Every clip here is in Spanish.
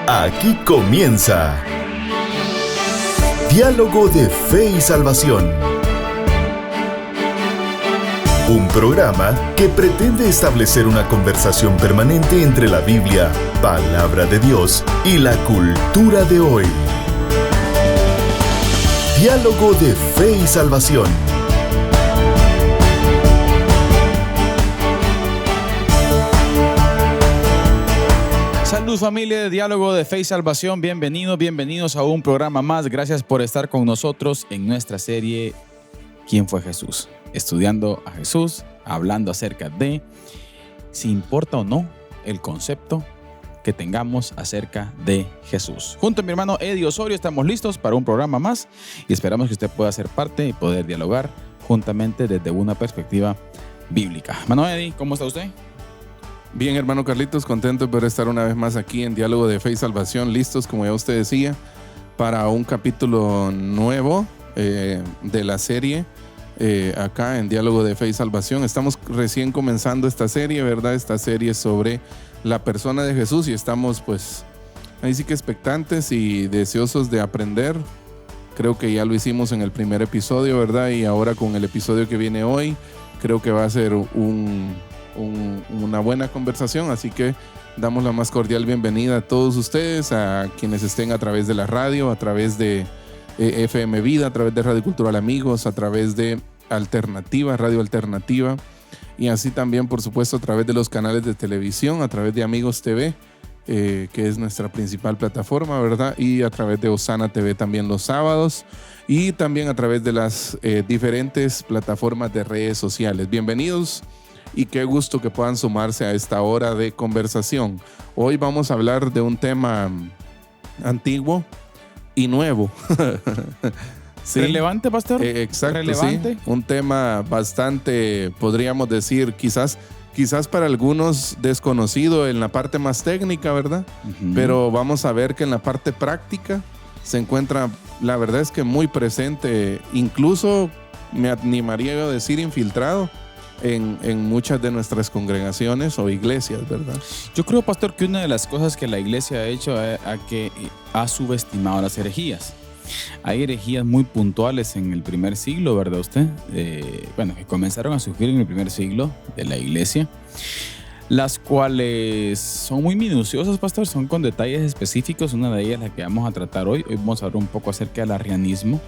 Aquí comienza Diálogo de Fe y Salvación. Un programa que pretende establecer una conversación permanente entre la Biblia, palabra de Dios, y la cultura de hoy. Diálogo de Fe y Salvación. Salud familia de Diálogo de Fe y Salvación, bienvenidos a un programa más. Gracias por estar con nosotros en nuestra serie ¿Quién fue Jesús? Estudiando a Jesús, hablando acerca de si importa o no el concepto que tengamos acerca de Jesús. Junto a mi hermano Eddie Osorio estamos listos para un programa más y esperamos que usted pueda ser parte y poder dialogar juntamente desde una perspectiva bíblica. Hermano Eddie, ¿cómo está usted? Bien, hermano Carlitos, contento de poder estar una vez más aquí en Diálogo de Fe y Salvación, listos, como ya usted decía, para un capítulo nuevo de la serie acá en Diálogo de Fe y Salvación. Estamos recién comenzando esta serie, ¿verdad? Esta serie sobre la persona de Jesús y estamos pues ahí sí que expectantes y deseosos de aprender. Creo que ya lo hicimos en el primer episodio, ¿verdad? Y ahora con el episodio que viene hoy, creo que va a ser una buena conversación, así que damos la más cordial bienvenida a todos ustedes, a quienes estén a través de la radio, a través de FM Vida, a través de Radio Cultural Amigos, a través de Alternativa, Radio Alternativa, y así también, por supuesto, a través de los canales de televisión, a través de Amigos TV, que es nuestra principal plataforma, ¿verdad? Y a través de Osana TV también los sábados, y también a través de las diferentes plataformas de redes sociales. Bienvenidos. Y qué gusto que puedan sumarse a esta hora de conversación. Hoy vamos a hablar de un tema antiguo y nuevo. ¿Sí? ¿Relevante, pastor? Exacto, ¿relevante? Sí. Un tema bastante, podríamos decir, quizás para algunos desconocido en la parte más técnica, ¿verdad? Uh-huh. Pero vamos a ver que en la parte práctica se encuentra, la verdad es que muy presente, incluso me animaría yo a decir infiltrado en muchas de nuestras congregaciones o iglesias, ¿verdad? Yo creo, pastor, que una de las cosas que la iglesia ha hecho es que ha subestimado las herejías. Hay herejías muy puntuales en el primer siglo, ¿verdad usted? Que comenzaron a surgir en el primer siglo de la iglesia, las cuales son muy minuciosas, pastor, son con detalles específicos. Una de ellas es la que vamos a tratar hoy. Hoy vamos a hablar un poco acerca del arrianismo.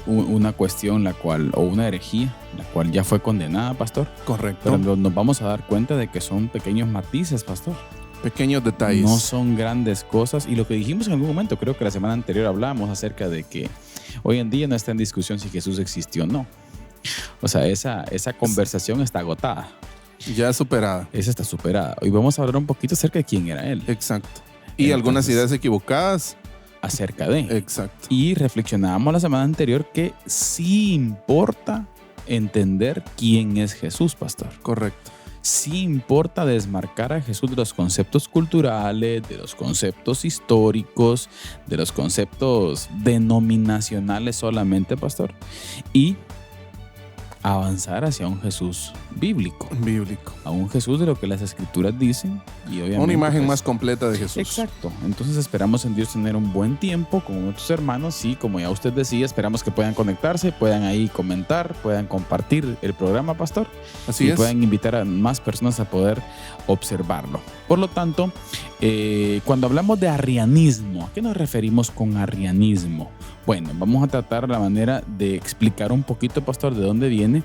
Una cuestión una herejía la cual ya fue condenada, pastor. Correcto. Pero nos vamos a dar cuenta de que son pequeños matices, pastor. Pequeños detalles. No son grandes cosas. Y lo que dijimos en algún momento, creo que la semana anterior hablábamos acerca de que hoy en día no está en discusión si Jesús existió o no. O sea, esa conversación está agotada. Ya superada. Esa está superada. Hoy vamos a hablar un poquito acerca de quién era él. Exacto. Y algunas ideas equivocadas acerca de. Exacto. Y reflexionábamos la semana anterior que sí importa entender quién es Jesús, pastor. Correcto. Sí importa desmarcar a Jesús de los conceptos culturales, de los conceptos históricos, de los conceptos denominacionales solamente, pastor. Y avanzar hacia un Jesús bíblico. A un Jesús de lo que las escrituras dicen. Y obviamente, una imagen más completa de Jesús. Exacto. Entonces esperamos en Dios tener un buen tiempo con nuestros hermanos y, como ya usted decía, esperamos que puedan conectarse, puedan ahí comentar, puedan compartir el programa, pastor. Así es. Y puedan invitar a más personas a poder observarlo. Por lo tanto, cuando hablamos de arrianismo, ¿a qué nos referimos con arrianismo? Bueno, vamos a tratar la manera de explicar un poquito, pastor, de dónde viene.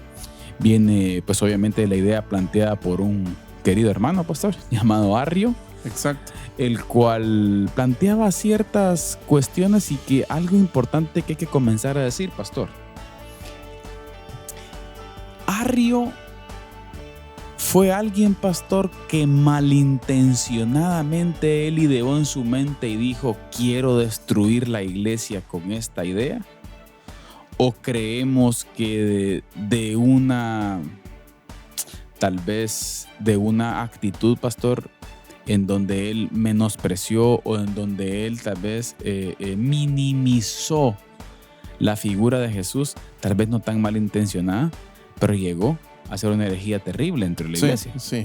Viene, pues obviamente, de la idea planteada por un querido hermano, pastor, llamado Arrio. Exacto. El cual planteaba ciertas cuestiones y que algo importante que hay que comenzar a decir, pastor. Arrio fue alguien, pastor, que malintencionadamente él ideó en su mente y dijo, quiero destruir la iglesia con esta idea. ¿O creemos que de una, tal vez de una actitud, pastor, en donde él menospreció o en donde él tal vez minimizó la figura de Jesús, tal vez no tan malintencionada, pero llegó a ser una herejía terrible entre la iglesia? Sí.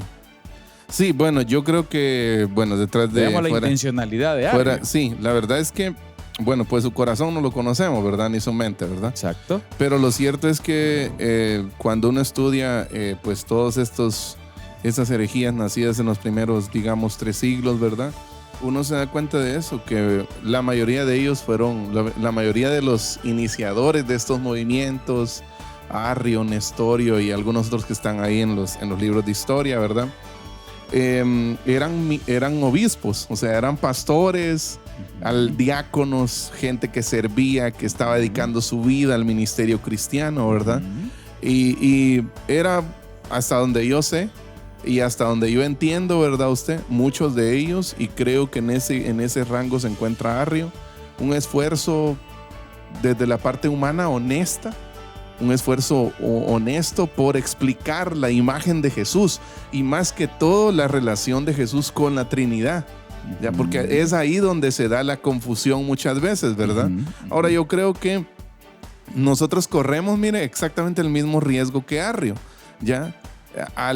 Sí, bueno, yo creo que, bueno, detrás de Veamos la intencionalidad de Arrio. sí, la verdad es que, bueno, pues su corazón no lo conocemos, ¿verdad? Ni su mente, ¿verdad? Exacto. Pero lo cierto es que cuando uno estudia, pues todos estas herejías nacidas en los primeros, digamos, 3 siglos, ¿verdad? Uno se da cuenta de eso, que la mayoría de ellos fueron, la mayoría de los iniciadores de estos movimientos, Arrio, Nestorio y algunos otros que están ahí en los libros de historia, ¿verdad? Eran obispos, o sea, eran pastores, diáconos, gente que servía, que estaba dedicando su vida al ministerio cristiano, ¿verdad? Y era, hasta donde yo sé y hasta donde yo entiendo, ¿verdad usted? Muchos de ellos, y creo que en ese rango se encuentra Arrio, un esfuerzo desde la parte humana honesta, un esfuerzo honesto por explicar la imagen de Jesús y más que todo la relación de Jesús con la Trinidad, ¿ya? Porque es ahí donde se da la confusión muchas veces, ¿verdad? Ahora yo creo que nosotros corremos, mire, exactamente el mismo riesgo que Arrio, ¿ya?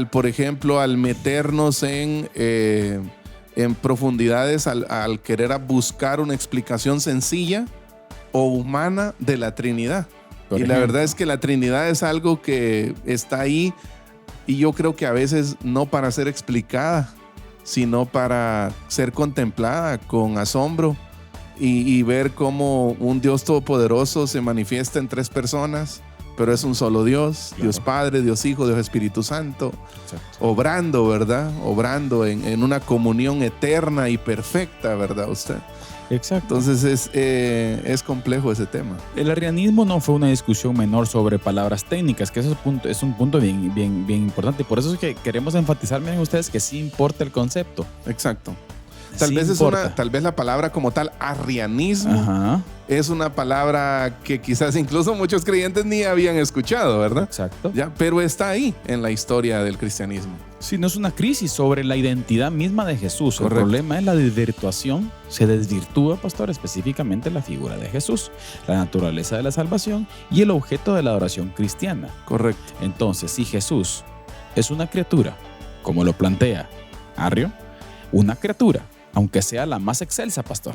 Por ejemplo, al meternos en profundidades, al querer buscar una explicación sencilla o humana de la Trinidad. Y la verdad es que la Trinidad es algo que está ahí y yo creo que a veces no para ser explicada, sino para ser contemplada con asombro y ver cómo un Dios todopoderoso se manifiesta en 3 personas, pero es un solo Dios, claro. Dios Padre, Dios Hijo, Dios Espíritu Santo. Exacto. Obrando, ¿verdad? Obrando en una comunión eterna y perfecta, ¿verdad usted? Exacto. Entonces es complejo ese tema. El arrianismo no fue una discusión menor sobre palabras técnicas, que eso es un punto bien importante. Por eso es que queremos enfatizar en ustedes que sí importa el concepto. Exacto. Tal Sí vez importa. tal vez la palabra como tal, arrianismo, Ajá. es una palabra que quizás incluso muchos creyentes ni habían escuchado, ¿verdad? Exacto. ¿Ya? Pero está ahí en la historia del cristianismo. Sí, no es una crisis sobre la identidad misma de Jesús. Correcto. El problema es la desvirtuación. Se desvirtúa, pastor, específicamente la figura de Jesús, la naturaleza de la salvación y el objeto de la adoración cristiana. Correcto. Entonces, si Jesús es una criatura, como lo plantea Arrio, una criatura, aunque sea la más excelsa, pastor,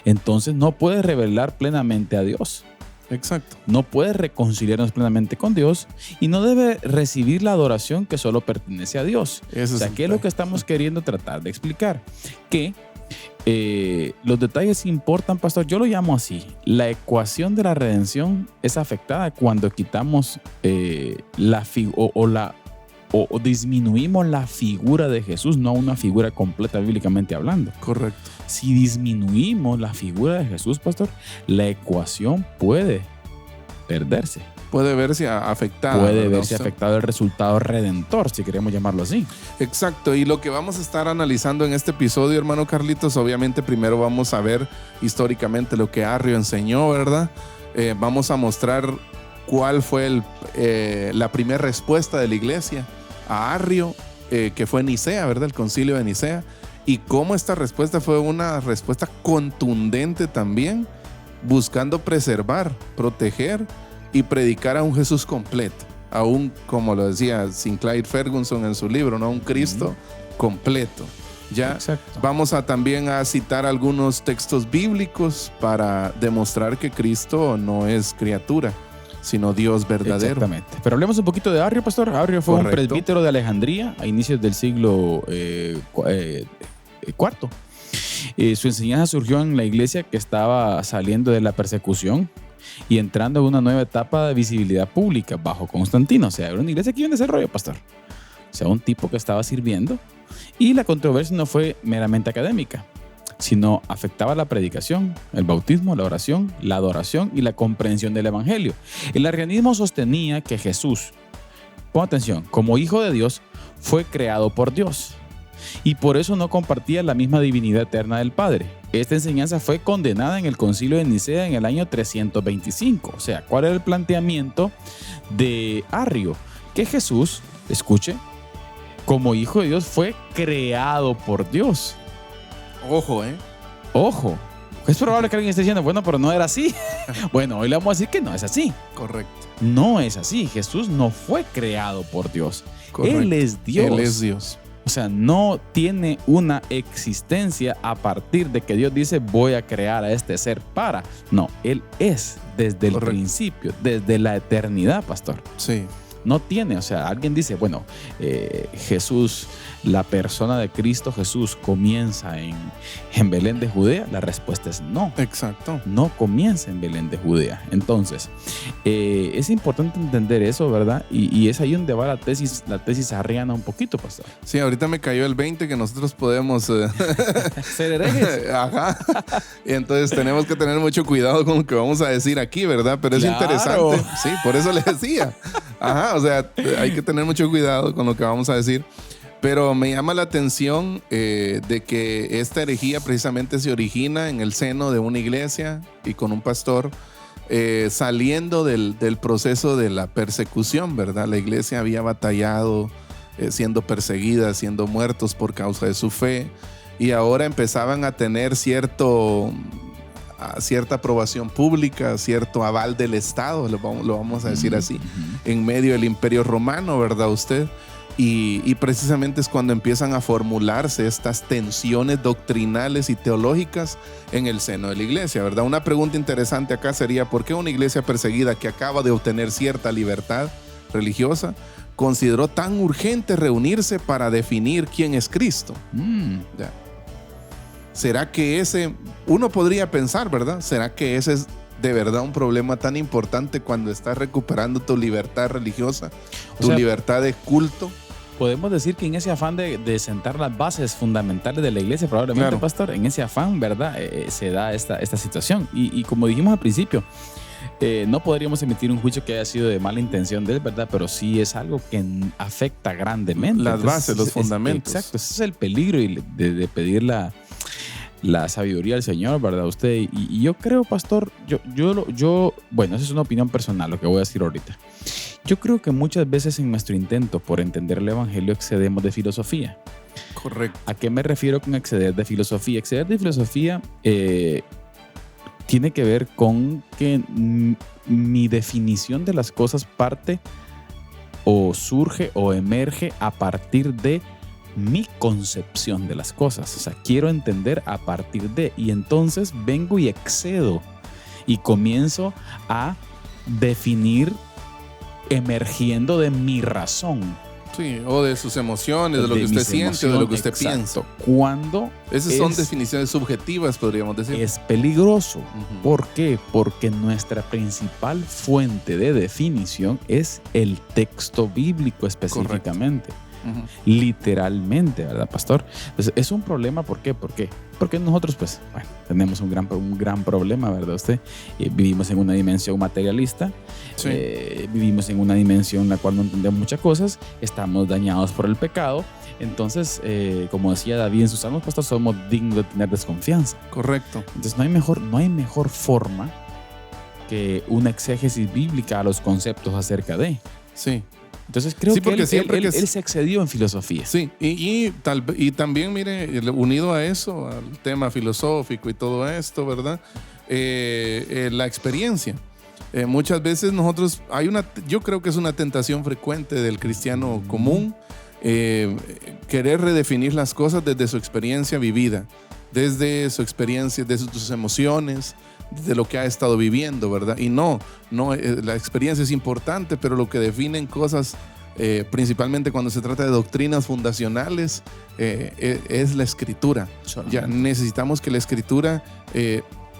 entonces no puede revelar plenamente a Dios. Exacto. No puede reconciliarnos plenamente con Dios y no debe recibir la adoración que solo pertenece a Dios. Eso O sea, es ¿qué es lo que estamos queriendo tratar de explicar? Que los detalles importan, pastor. Yo lo llamo así. La ecuación de la redención es afectada cuando quitamos o disminuimos la figura de Jesús, no una figura completa bíblicamente hablando. Correcto. Si disminuimos la figura de Jesús, pastor, la ecuación puede perderse. Puede verse afectada. Puede ¿verdad? verse afectado el resultado redentor, si queremos llamarlo así. Exacto, y lo que vamos a estar analizando en este episodio, hermano Carlitos, obviamente primero vamos a ver históricamente lo que Arrio enseñó, ¿verdad? Vamos a mostrar cuál fue la primera respuesta de la iglesia a Arrio, que fue Nicea, ¿verdad? El concilio de Nicea, y cómo esta respuesta fue una respuesta contundente también, buscando preservar, proteger y predicar a un Jesús completo, a un, como lo decía Sinclair Ferguson en su libro, ¿no? Un Cristo completo. Ya. Exacto. Vamos también a citar algunos textos bíblicos para demostrar que Cristo no es criatura, sino Dios verdadero. Exactamente. Pero hablemos un poquito de Arrio, pastor. Arrio fue Correcto. un presbítero de Alejandría a inicios del siglo IV. Su enseñanza surgió en la iglesia que estaba saliendo de la persecución y entrando en una nueva etapa de visibilidad pública bajo Constantino. O sea, era una iglesia que iba en desarrollo, pastor. O sea, un tipo que estaba sirviendo. Y la controversia no fue meramente académica, sino afectaba la predicación, el bautismo, la oración, la adoración y la comprensión del evangelio. El arrianismo sostenía que Jesús, pon atención, como hijo de Dios, fue creado por Dios y por eso no compartía la misma divinidad eterna del Padre. Esta enseñanza fue condenada en el concilio de Nicea en el año 325. O sea, ¿cuál era el planteamiento de Arrio? Que Jesús, escuche, como hijo de Dios fue creado por Dios. Ojo, Ojo, es probable que alguien esté diciendo, bueno, pero no era así. Bueno, hoy le vamos a decir que no es así. Correcto. No es así. Jesús no fue creado por Dios. Correcto. Él es Dios. Él es Dios. O sea, no tiene una existencia a partir de que Dios dice voy a crear a este ser para. No, Él es desde el principio, desde la eternidad, pastor. Sí. No tiene, o sea, alguien dice, bueno, Jesús, la persona de Cristo Jesús comienza en Belén de Judea. La respuesta es no. Exacto. No comienza en Belén de Judea. Entonces, es importante entender eso, ¿verdad? Y es ahí donde va la tesis arriana un poquito, pastor. Sí, ahorita me cayó el 20 que nosotros podemos ser herejes. Ajá. Y entonces tenemos que tener mucho cuidado con lo que vamos a decir aquí, ¿verdad? Pero es interesante. Sí, por eso le decía. Ajá, o sea, hay que tener mucho cuidado con lo que vamos a decir. Pero me llama la atención de que esta herejía precisamente se origina en el seno de una iglesia y con un pastor saliendo del proceso de la persecución, ¿verdad? La iglesia había batallado, siendo perseguida, siendo muertos por causa de su fe, y ahora empezaban a tener cierta aprobación pública, cierto aval del Estado, lo vamos a decir así, en medio del Imperio Romano, ¿verdad usted? Y precisamente es cuando empiezan a formularse estas tensiones doctrinales y teológicas en el seno de la iglesia, ¿verdad? Una pregunta interesante acá sería, ¿por qué una iglesia perseguida que acaba de obtener cierta libertad religiosa consideró tan urgente reunirse para definir quién es Cristo? ¿Ya? ¿Será que uno podría pensar, ¿verdad? ¿Será que ese es de verdad un problema tan importante cuando estás recuperando tu libertad religiosa, tu libertad de culto? Podemos decir que en ese afán de sentar las bases fundamentales de la iglesia, probablemente, claro, pastor, en ese afán, ¿verdad? Se da esta situación. Y como dijimos al principio, no podríamos emitir un juicio que haya sido de mala intención de él, ¿verdad? Pero sí es algo que afecta grandemente. Las bases, los fundamentos. Exacto, ese es el peligro de pedir la sabiduría del Señor, ¿verdad? Usted, y yo creo, pastor, bueno, esa es una opinión personal, lo que voy a decir ahorita. Yo creo que muchas veces en nuestro intento por entender el Evangelio excedemos de filosofía. Correcto. ¿A qué me refiero con exceder de filosofía? Exceder de filosofía tiene que ver con que mi definición de las cosas parte o surge o emerge a partir de mi concepción de las cosas. O sea, quiero entender a partir de, y entonces vengo y excedo y comienzo a definir emergiendo de mi razón. Sí, o de sus emociones, de lo que usted siente, de lo que usted piensa. Cuando esas son definiciones subjetivas, podríamos decir. Es peligroso. ¿Por qué? Porque nuestra principal fuente de definición es el texto bíblico específicamente. Literalmente, ¿verdad, pastor? Entonces, es un problema. ¿Por qué? Porque nosotros, pues, bueno, tenemos un gran problema, ¿verdad usted? Vivimos en una dimensión materialista, sí. Vivimos en una dimensión en la cual no entendemos muchas cosas, estamos dañados por el pecado. Entonces, como decía David en sus salmos, pastor, somos dignos de tener desconfianza. Correcto. Entonces, no hay mejor forma que una exégesis bíblica a los conceptos acerca de. Sí. Entonces creo que él se excedió en filosofía. Sí, y también, mire, unido a eso, al tema filosófico y todo esto, ¿verdad? La experiencia. Muchas veces yo creo que es una tentación frecuente del cristiano común, querer redefinir las cosas desde su experiencia vivida, desde su experiencia, desde sus emociones, de lo que ha estado viviendo, ¿verdad? Y no, la experiencia es importante, pero lo que definen cosas, principalmente cuando se trata de doctrinas fundacionales, es la escritura. Ya necesitamos que la escritura,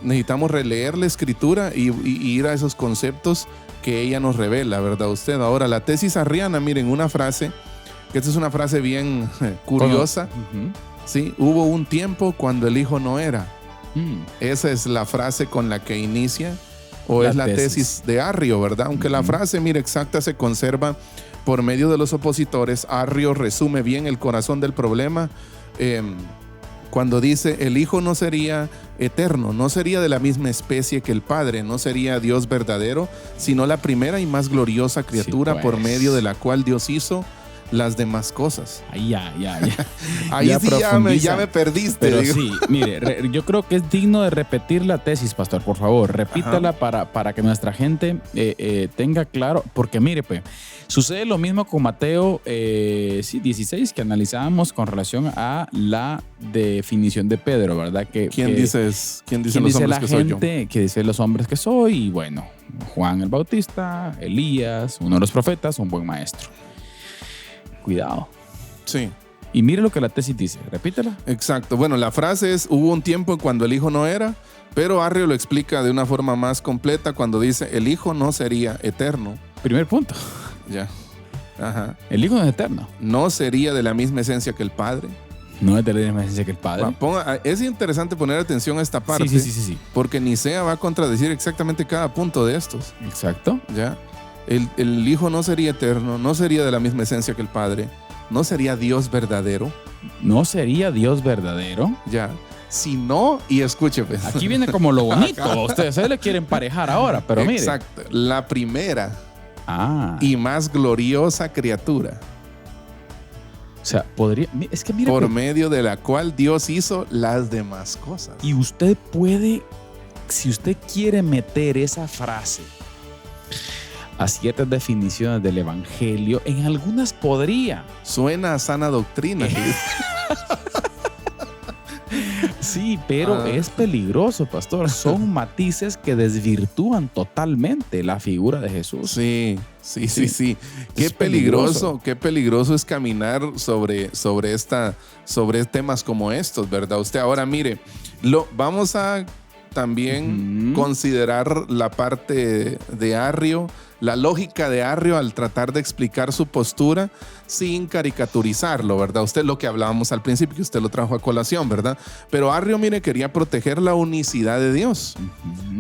necesitamos releer la escritura y ir a esos conceptos que ella nos revela, ¿verdad usted? Ahora, la tesis arriana, miren, una frase, que esta es una frase bien curiosa. Sí, hubo un tiempo cuando el hijo no era. Esa es la frase con la que inicia, o es la tesis de Arrio, ¿verdad? Aunque la frase, mire, exacta se conserva por medio de los opositores, Arrio resume bien el corazón del problema cuando dice: el hijo no sería eterno, no sería de la misma especie que el padre, no sería Dios verdadero, sino la primera y más gloriosa criatura, sí, pues, por medio de la cual Dios hizo las demás cosas. Ahí ya. Ahí Ya sí profundiza. ya me perdiste. Pero digo. sí, mire, yo creo que es digno de repetir la tesis, pastor, por favor. Repítala para que nuestra gente tenga claro. Porque mire, pues, sucede lo mismo con Mateo 16, que analizábamos con relación a la definición de Pedro, ¿verdad? ¿Quién dice los hombres la que soy yo? gente que dice los hombres que soy? Y bueno, Juan el Bautista, Elías, uno de los profetas, un buen maestro. Cuidado. Sí. Y mire lo que la tesis dice. Repítela. Exacto. Bueno, la frase es: hubo un tiempo en cuando el Hijo no era, pero Arrio lo explica de una forma más completa cuando dice: el Hijo no sería eterno. Primer punto. Ya. Ajá. El Hijo no es eterno. No sería de la misma esencia que el Padre. No es de la misma esencia que el Padre. Es interesante poner atención a esta parte. Sí. Porque Nicea va a contradecir exactamente cada punto de estos. Exacto. ¿Ya? El Hijo no sería eterno, no sería de la misma esencia que el Padre, no sería Dios verdadero. No sería Dios verdadero. Ya. Sino, y escuche, pues. Aquí viene como lo bonito. Ustedes le quieren emparejar ahora, pero mire. Exacto. La primera Ah. y más gloriosa criatura. O sea, podría. Es que mire. Por medio de la cual Dios hizo las demás cosas. Y usted puede, si usted quiere meter esa frase a ciertas definiciones del Evangelio, en algunas podría. Suena a sana doctrina. Sí, pero es peligroso, pastor. Son matices que desvirtúan totalmente la figura de Jesús. Sí. Qué Es peligroso es caminar sobre temas como estos, ¿verdad? Usted ahora mire, vamos a también considerar la parte de Arrio, la lógica de Arrio al tratar de explicar su postura sin caricaturizarlo, ¿verdad? Usted lo que hablábamos al principio, que usted lo trajo a colación, ¿verdad? Pero Arrio, mire, quería proteger la unicidad de Dios.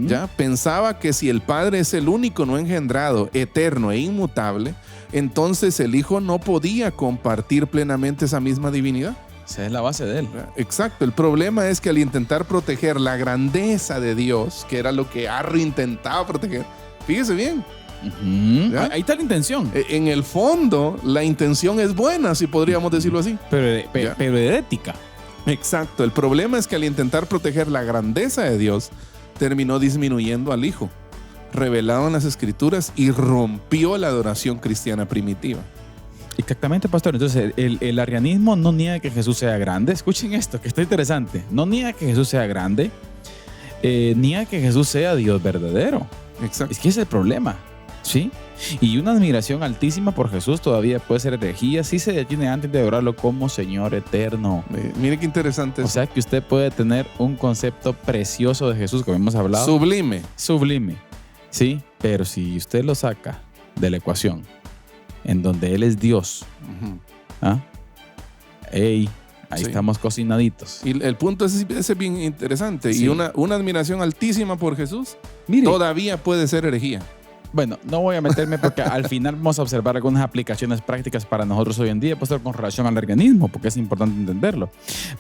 ¿Ya? Pensaba que si el Padre es el único no engendrado, eterno e inmutable, entonces el Hijo no podía compartir plenamente esa misma divinidad. Esa es la base de él. Exacto. El problema es que al intentar proteger la grandeza de Dios, que era lo que Arrio intentaba proteger, fíjese bien. Ahí está la intención. En el fondo, la intención es buena, si podríamos decirlo así. Pero de ética. Exacto. El problema es que al intentar proteger la grandeza de Dios, terminó disminuyendo al Hijo, revelado en las Escrituras, y rompió la adoración cristiana primitiva. Exactamente, pastor. Entonces, el arrianismo no niega que Jesús sea grande. Escuchen esto, que está interesante. No niega que Jesús sea grande, niega que Jesús sea Dios verdadero. Exacto. Es que ese es el problema, ¿sí? Y una admiración altísima por Jesús todavía puede ser herejía si se detiene antes de adorarlo como Señor eterno. Mire qué interesante. O sea que usted puede tener un concepto precioso de Jesús, como hemos hablado. Sublime, ¿sí? Pero si usted lo saca de la ecuación, en donde Él es Dios, ahí Sí. estamos cocinaditos. Y el punto es bien interesante. Sí. Y una admiración altísima por Jesús, Mire, todavía puede ser herejía. bueno, no voy a meterme porque al final vamos a observar algunas aplicaciones prácticas para nosotros hoy en día, pastor, con relación al arrianismo, porque es importante entenderlo.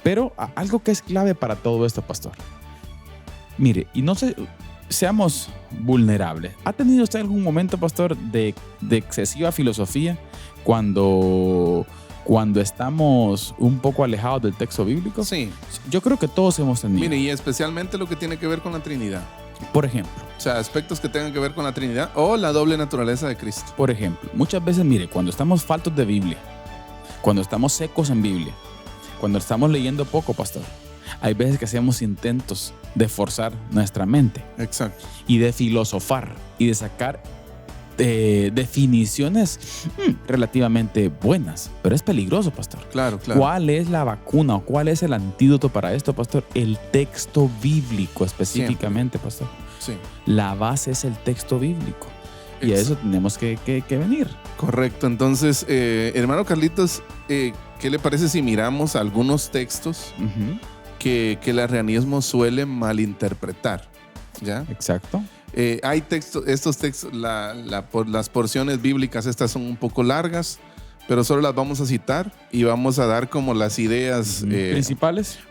Pero algo que es clave para todo esto, pastor. Mire, y no sé, seamos vulnerables. ¿Ha tenido usted algún momento, pastor, de excesiva filosofía cuando estamos un poco alejados del texto bíblico? Sí. Yo creo que todos hemos tenido. Mire, y especialmente lo que tiene que ver con la Trinidad. Por ejemplo, O sea, aspectos que tengan que ver con la Trinidad o la doble naturaleza de Cristo. muchas veces, mire, cuando estamos faltos de Biblia, cuando estamos secos en Biblia, cuando estamos leyendo poco, pastor, hay veces que hacemos intentos de forzar nuestra mente Exacto. y de filosofar y de sacar definiciones relativamente buenas, pero es peligroso, pastor. Claro. ¿Cuál es la vacuna o cuál es el antídoto para esto, pastor? El texto bíblico específicamente, pastor. Sí. La base es el texto bíblico. Y a eso tenemos que venir. Correcto. Entonces, hermano Carlitos, ¿qué le parece si miramos algunos textos que el arrianismo suele malinterpretar? ¿Ya? Exacto. Hay estos textos, las porciones bíblicas, estas son un poco largas, pero solo las vamos a citar y vamos a dar como las ideas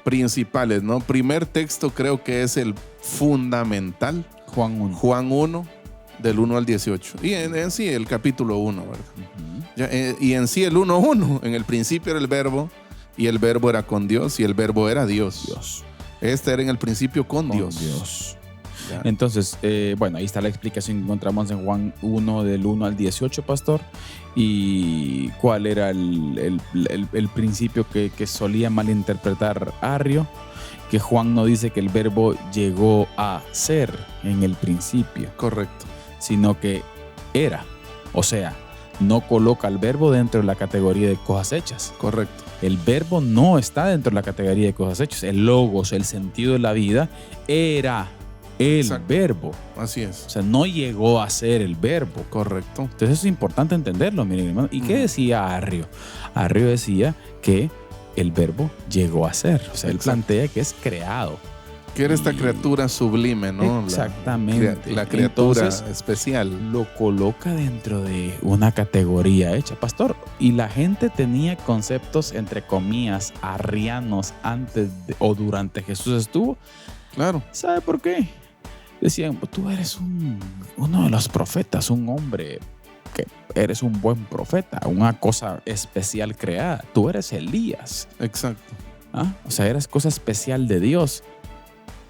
principales, ¿no? Primer texto creo que es el fundamental. Juan 1. Juan 1, del 1 al 18. Y en sí el capítulo 1, ¿verdad? Y en sí el 1:1, en el principio era el verbo, y el verbo era con Dios, y el verbo era Dios. Este era en el principio con Dios. Ya. Entonces, bueno, ahí está la explicación que encontramos en Juan 1 del 1 al 18, pastor. ¿Y cuál era el principio que solía malinterpretar Arrio? Que Juan no dice que el verbo llegó a ser en el principio. Correcto. Sino que era. O sea, no coloca al verbo dentro de la categoría de cosas hechas. Correcto. El verbo no está dentro de la categoría de cosas hechas. El logos, el sentido de la vida, era el verbo. Así es. O sea, no llegó a ser el verbo. Correcto. Entonces eso es importante entenderlo, miren, hermano. ¿Y qué decía Arrio? Arrio decía que el verbo llegó a ser. O sea, él plantea que es creado. Que era esta criatura sublime, ¿no? Exactamente. La criatura entonces, especial. Lo coloca dentro de una categoría hecha, pastor. Y la gente tenía conceptos, entre comillas, arrianos antes o durante Jesús estuvo. Claro. ¿Sabe por qué? Decían, tú eres uno de los profetas, un hombre que eres un buen profeta, una cosa especial creada. Tú eres Elías. Exacto. ¿Ah? O sea, eres cosa especial de Dios,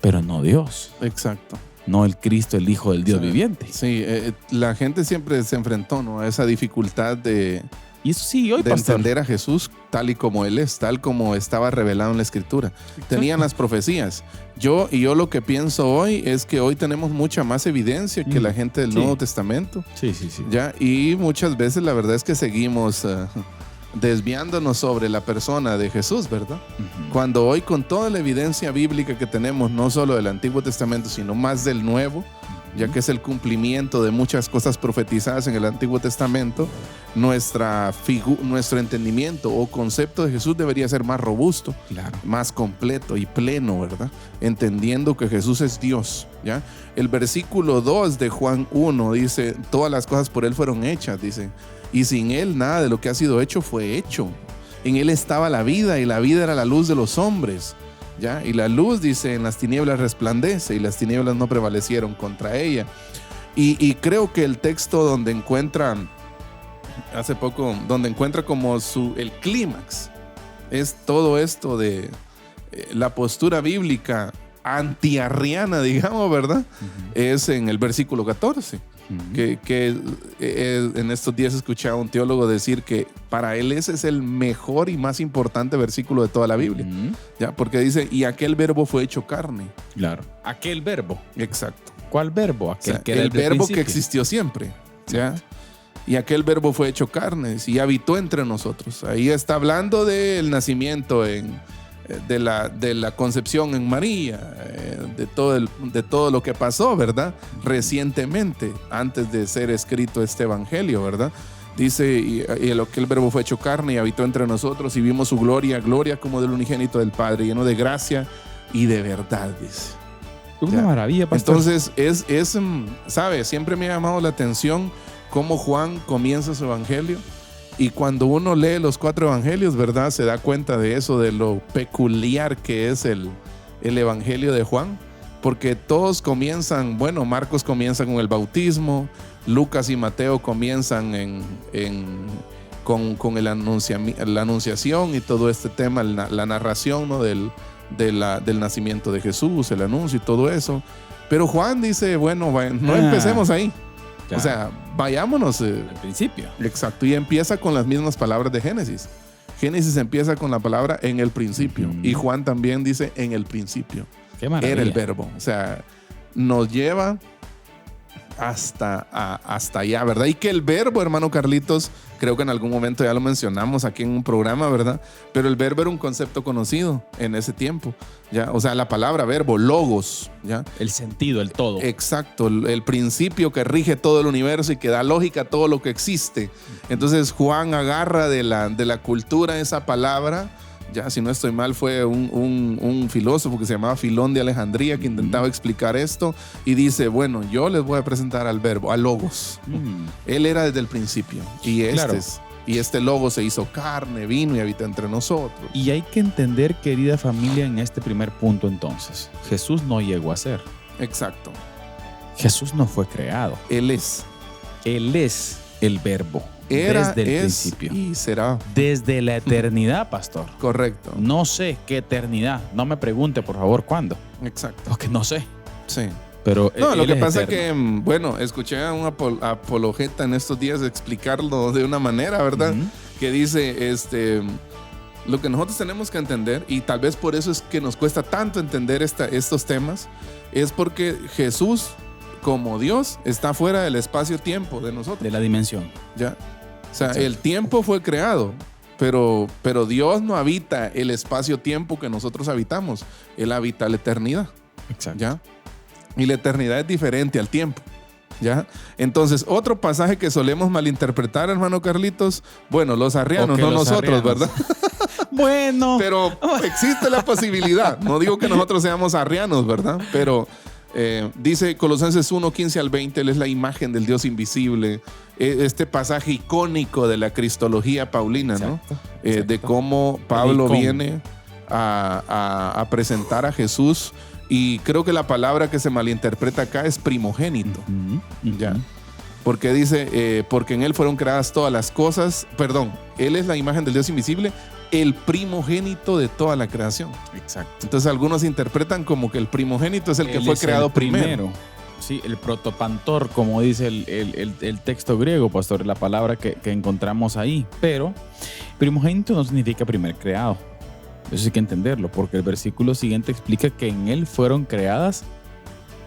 pero no Dios. Exacto. No el Cristo, el Hijo del Dios viviente. Sí, la gente siempre se enfrentó, ¿no?, a esa dificultad de entender a Jesús tal y como Él es, tal como estaba revelado en la Escritura. Exacto. Tenían las profecías. Yo lo que pienso hoy es que hoy tenemos mucha más evidencia que la gente del Nuevo Testamento. Sí. ¿Ya? Y muchas veces la verdad es que seguimos desviándonos sobre la persona de Jesús, ¿verdad? Cuando hoy, con toda la evidencia bíblica que tenemos, no solo del Antiguo Testamento, sino más del Nuevo, ya que es el cumplimiento de muchas cosas profetizadas en el Antiguo Testamento, nuestro entendimiento o concepto de Jesús debería ser más robusto, más completo y pleno, ¿verdad? Entendiendo que Jesús es Dios, ¿ya? El versículo 2 de Juan 1 dice, todas las cosas por Él fueron hechas, dice, y sin Él nada de lo que ha sido hecho fue hecho. En Él estaba la vida, y la vida era la luz de los hombres. ¿Ya? Y la luz, dice, en las tinieblas resplandece, y las tinieblas no prevalecieron contra ella. Y creo que el texto donde encuentra como el clímax es todo esto de la postura bíblica antiarriana, digamos, ¿verdad? Es en el versículo 14. Que en estos días escuché a un teólogo decir que para él ese es el mejor y más importante versículo de toda la Biblia, ¿ya? Porque dice, y aquel verbo fue hecho carne. Claro. Aquel verbo. Exacto. ¿Cuál verbo? Aquel que era el verbo principio, que existió siempre, ¿ya? Y aquel verbo fue hecho carne y habitó entre nosotros. Ahí está hablando del nacimiento de la concepción en María, de todo lo que pasó, ¿verdad? Recientemente, antes de ser escrito este evangelio, ¿verdad? Dice, y aquel verbo fue hecho carne y habitó entre nosotros, y vimos su gloria como del unigénito del Padre, lleno de gracia y de verdad, dice. Una maravilla, pastor. Entonces, ¿sabe? Siempre me ha llamado la atención cómo Juan comienza su evangelio. Y cuando uno lee los 4 evangelios, ¿verdad?, se da cuenta de eso, de lo peculiar que es el evangelio de Juan. Porque todos comienzan, Marcos comienza con el bautismo, Lucas y Mateo comienzan con la anunciación y todo este tema, la narración, ¿no?, del nacimiento de Jesús, el anuncio y todo eso. Pero Juan dice, no empecemos ahí. Claro. O sea, vayámonos al principio. Exacto. Y empieza con las mismas palabras de Génesis. Génesis empieza con la palabra en el principio. Y Juan también dice en el principio. Qué maravilla. Era el verbo. O sea, nos lleva hasta allá, ¿verdad? Y que el verbo, hermano Carlitos, creo que en algún momento ya lo mencionamos aquí en un programa, ¿verdad? Pero el verbo era un concepto conocido en ese tiempo, ¿ya? O sea, la palabra verbo, logos, ¿ya? El sentido, el todo. Exacto, el principio que rige todo el universo y que da lógica a todo lo que existe. Entonces Juan agarra de la cultura esa palabra. Ya, si no estoy mal, fue un filósofo que se llamaba Filón de Alejandría que intentaba explicar esto y dice, yo les voy a presentar al verbo, al logos. Él era desde el principio y este logos se hizo carne, vino y habita entre nosotros. Y hay que entender, querida familia, en este primer punto entonces, Jesús no llegó a ser. Exacto. Jesús no fue creado. Él es. Él es el verbo. Era, desde el es principio. y será. Desde la eternidad, pastor. Correcto. No sé qué eternidad. No me pregunte, por favor, cuándo. Exacto. Porque no sé. Sí. Pero No, lo él que es pasa es eterno. que, bueno, escuché a un apologeta en estos días explicarlo de una manera, ¿verdad? Ujú. Que dice, lo que nosotros tenemos que entender, y tal vez por eso es que nos cuesta tanto entender estos temas, es porque Jesús, como Dios, está fuera del espacio-tiempo de nosotros. De la dimensión. ¿Ya? O sea, Exacto. el tiempo fue creado, pero Dios no habita el espacio-tiempo que nosotros habitamos. Él habita la eternidad. Exacto. ¿Ya? Y la eternidad es diferente al tiempo. ¿Ya? Entonces, otro pasaje que solemos malinterpretar, hermano Carlitos, bueno, los arrianos, Ok, no los nosotros, arrianos. ¿verdad? Bueno. Pero existe la posibilidad. No digo que nosotros seamos arrianos, ¿verdad? Pero dice Colosenses 1, 15 al 20, Él es la imagen del Dios invisible. Este pasaje icónico de la cristología paulina, ¿no? Exacto, De exacto. cómo Pablo icón. viene a presentar a Jesús. Y creo que la palabra que se malinterpreta acá es primogénito. Ujú, ujú. Ya. Porque dice, porque en Él fueron creadas todas las cosas. Perdón, Él es la imagen del Dios invisible, el primogénito de toda la creación. Exacto. Entonces algunos interpretan como que el primogénito es el que Él fue es creado el primero. Sí, el protopantor, como dice el texto griego, pastor, la palabra que encontramos ahí. Pero primogénito no significa primer creado. Eso hay que entenderlo, porque el versículo siguiente explica que en Él fueron creadas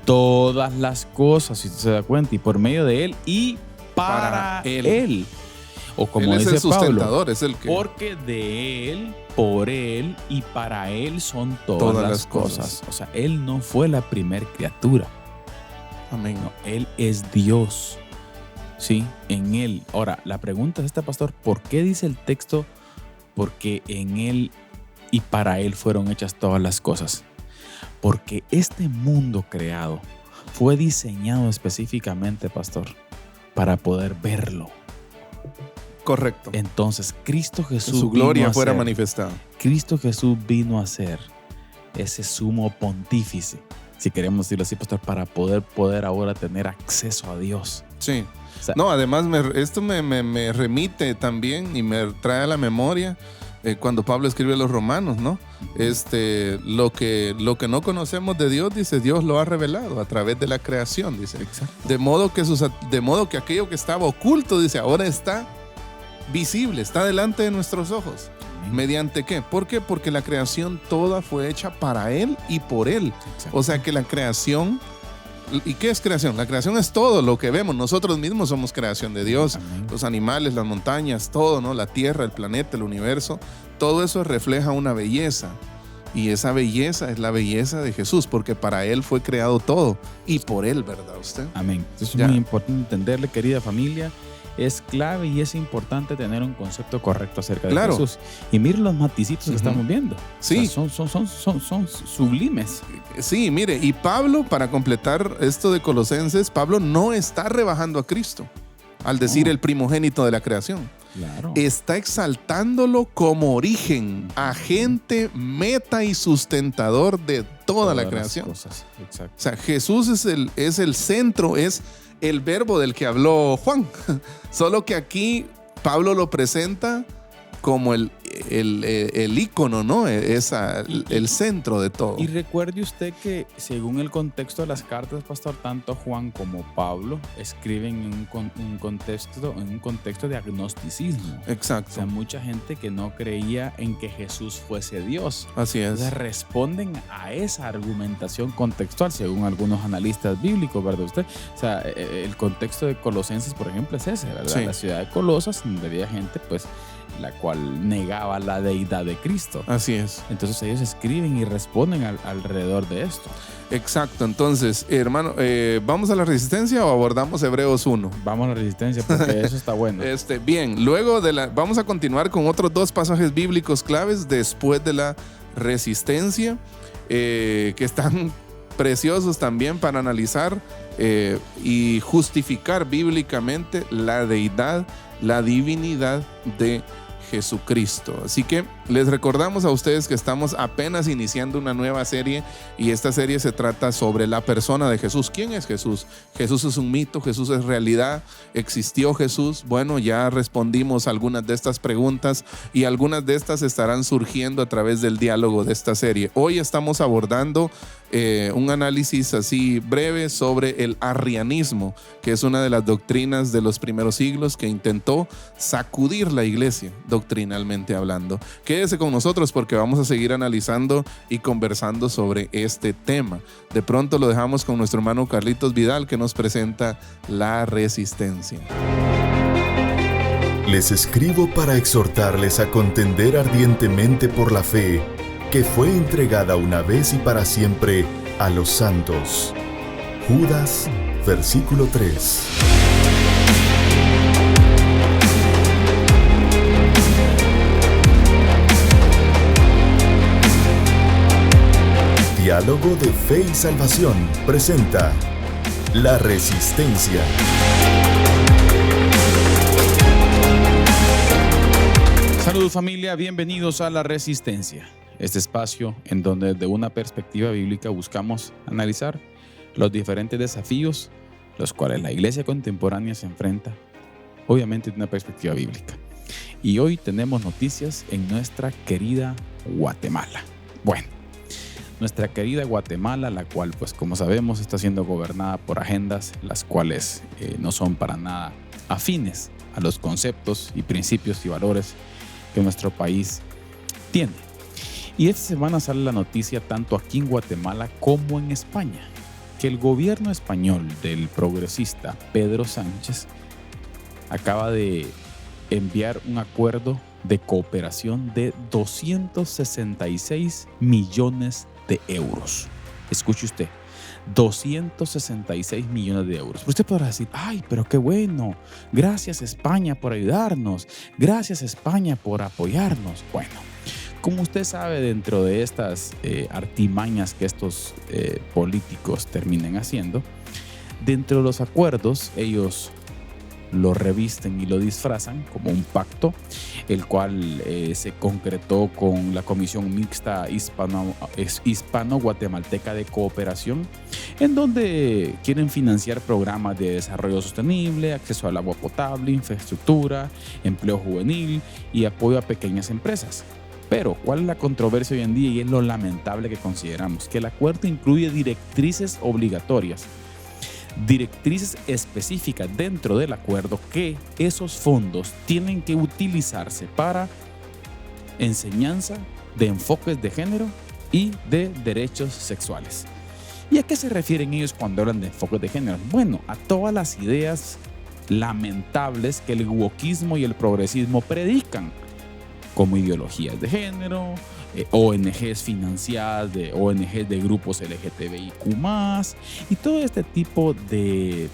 todas las cosas, si usted se da cuenta, y por medio de Él y para Él. O como Él es dice el Pablo, sustentador, es el que... porque de Él, por Él y para Él son todas las cosas. O sea, Él no fue la primer criatura. Amén. No, Él es Dios. Sí, en Él. Ahora, la pregunta es esta, pastor, ¿por qué dice el texto? Porque en Él y para Él fueron hechas todas las cosas. Porque este mundo creado fue diseñado específicamente, pastor, para poder verlo. Correcto. Entonces, Cristo Que Jesús su gloria vino a fuera ser- manifestada. Cristo Jesús vino a ser ese sumo pontífice, si queremos decirlo así, pastor, para poder ahora tener acceso a Dios. Sí. O sea, No, además esto me remite también y me trae a la memoria cuando Pablo escribe a los romanos, ¿no? Lo que no conocemos de Dios, dice, Dios lo ha revelado a través de la creación, dice. exacto. De modo que aquello que estaba oculto, dice, ahora está visible, está delante de nuestros ojos. Amén. ¿Mediante qué? ¿Por qué? Porque la creación toda fue hecha para Él y por Él. Exacto. O sea que la creación... ¿Y qué es creación? La creación es todo lo que vemos. Nosotros mismos somos creación de Dios. Amén. Los animales, las montañas, todo, ¿no? La tierra, el planeta, el universo. Todo eso refleja una belleza. Y esa belleza es la belleza de Jesús, porque para Él fue creado todo. Y por Él, ¿verdad usted? Amén. Eso es Ya. muy importante entenderle, querida familia. Es clave y es importante tener un concepto correcto acerca de Claro. Jesús. Y miren los maticitos que Ujú. estamos viendo. Sí. O sea, son sublimes. Sí, mire, y Pablo, para completar esto de Colosenses, Pablo no está rebajando a Cristo al decir No. el primogénito de la creación. Claro. Está exaltándolo como origen, agente, meta y sustentador de toda la Todas las creación. cosas. Exacto. O sea, Jesús es el centro, es el verbo del que habló Juan. Solo que aquí Pablo lo presenta como el ícono, ¿no? El centro de todo. Y recuerde usted que según el contexto de las cartas, pastor, tanto Juan como Pablo escriben en un contexto de agnosticismo. O Exacto. sea, mucha gente que no creía en que Jesús fuese Dios. Así es. Entonces responden a esa argumentación contextual, según algunos analistas bíblicos, ¿verdad usted? O sea, el contexto de Colosenses, por ejemplo, es ese, ¿verdad? Sí. La ciudad de Colosas, donde había gente, pues, la cual negaba la deidad de Cristo. Así es. Entonces ellos escriben y responden alrededor de esto. Exacto. Entonces, hermano, ¿vamos a la resistencia o abordamos Hebreos 1? Vamos a la resistencia porque eso está bueno. Bien, luego vamos a continuar con otros dos pasajes bíblicos claves después de la resistencia, que están preciosos también para analizar y justificar bíblicamente la deidad, la divinidad de Jesucristo. Así que Les recordamos a ustedes que estamos apenas iniciando una nueva serie y esta serie se trata sobre la persona de Jesús. ¿Quién es Jesús? Jesús es un mito, Jesús es realidad, ¿existió Jesús? Bueno, ya respondimos algunas de estas preguntas y algunas de estas estarán surgiendo a través del diálogo de esta serie. Hoy estamos abordando un análisis así breve sobre el arrianismo, que es una de las doctrinas de los primeros siglos que intentó sacudir la iglesia doctrinalmente hablando. Quédese con nosotros porque vamos a seguir analizando y conversando sobre este tema. De pronto lo dejamos con nuestro hermano Carlitos Vidal, que nos presenta la resistencia. Les escribo para exhortarles a contender ardientemente por la fe que fue entregada una vez y para siempre a los santos. Judas, versículo 3. Diálogo de Fe y Salvación presenta La Resistencia. Saludos familia, bienvenidos a La Resistencia. Este espacio en donde desde una perspectiva bíblica buscamos analizar los diferentes desafíos los cuales la iglesia contemporánea se enfrenta, obviamente de una perspectiva bíblica. Y hoy tenemos noticias en nuestra querida Guatemala. Bueno, nuestra querida Guatemala, la cual pues como sabemos está siendo gobernada por agendas las cuales no son para nada afines a los conceptos y principios y valores que nuestro país tiene. Y esta semana sale la noticia tanto aquí en Guatemala como en España, que el gobierno español del progresista Pedro Sánchez acaba de enviar un acuerdo de cooperación de 266 millones de euros. Escuche usted, 266 millones de euros. Usted podrá decir, ay, pero qué bueno, gracias España por ayudarnos, gracias España por apoyarnos. Bueno, como usted sabe, dentro de estas artimañas que estos políticos terminen haciendo, dentro de los acuerdos ellos lo revisten y lo disfrazan como un pacto, el cual se concretó con la Comisión Mixta Hispano-Guatemalteca de Cooperación, en donde quieren financiar programas de desarrollo sostenible, acceso al agua potable, infraestructura, empleo juvenil y apoyo a pequeñas empresas. Pero, ¿cuál es la controversia hoy en día? Y es lo lamentable que consideramos, que el acuerdo incluye directrices obligatorias, directrices específicas dentro del acuerdo, que esos fondos tienen que utilizarse para enseñanza de enfoques de género y de derechos sexuales. ¿Y a qué se refieren ellos cuando hablan de enfoques de género? Bueno, a todas las ideas lamentables que el wokismo y el progresismo predican, como ideologías de género, ONGs financiadas de ONGs de grupos LGTBIQ+, y todo este tipo de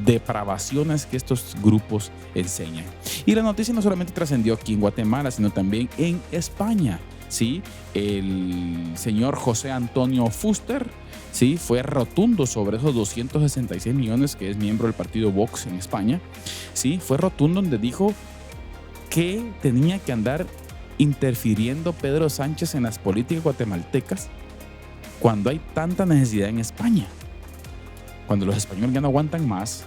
depravaciones que estos grupos enseñan. Y la noticia no solamente trascendió aquí en Guatemala, sino también en España. ¿Sí? El señor José Antonio Fuster, ¿sí?, fue rotundo sobre esos 266 millones, que es miembro del partido Vox en España. ¿Sí? Fue rotundo donde dijo que tenía que andar interfiriendo Pedro Sánchez en las políticas guatemaltecas cuando hay tanta necesidad en España, cuando los españoles ya no aguantan más.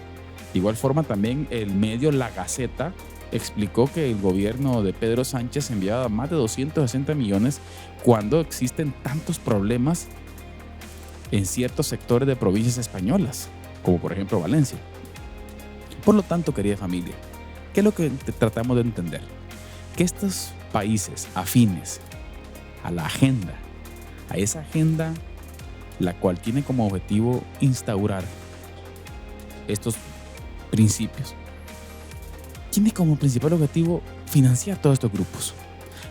De igual forma, también el medio La Gaceta explicó que el gobierno de Pedro Sánchez enviaba más de 260 millones cuando existen tantos problemas en ciertos sectores de provincias españolas, como por ejemplo Valencia. Por lo tanto, querida familia, ¿qué es lo que tratamos de entender? Que estos países afines a la agenda, a esa agenda la cual tiene como objetivo instaurar estos principios, tiene como principal objetivo financiar todos estos grupos.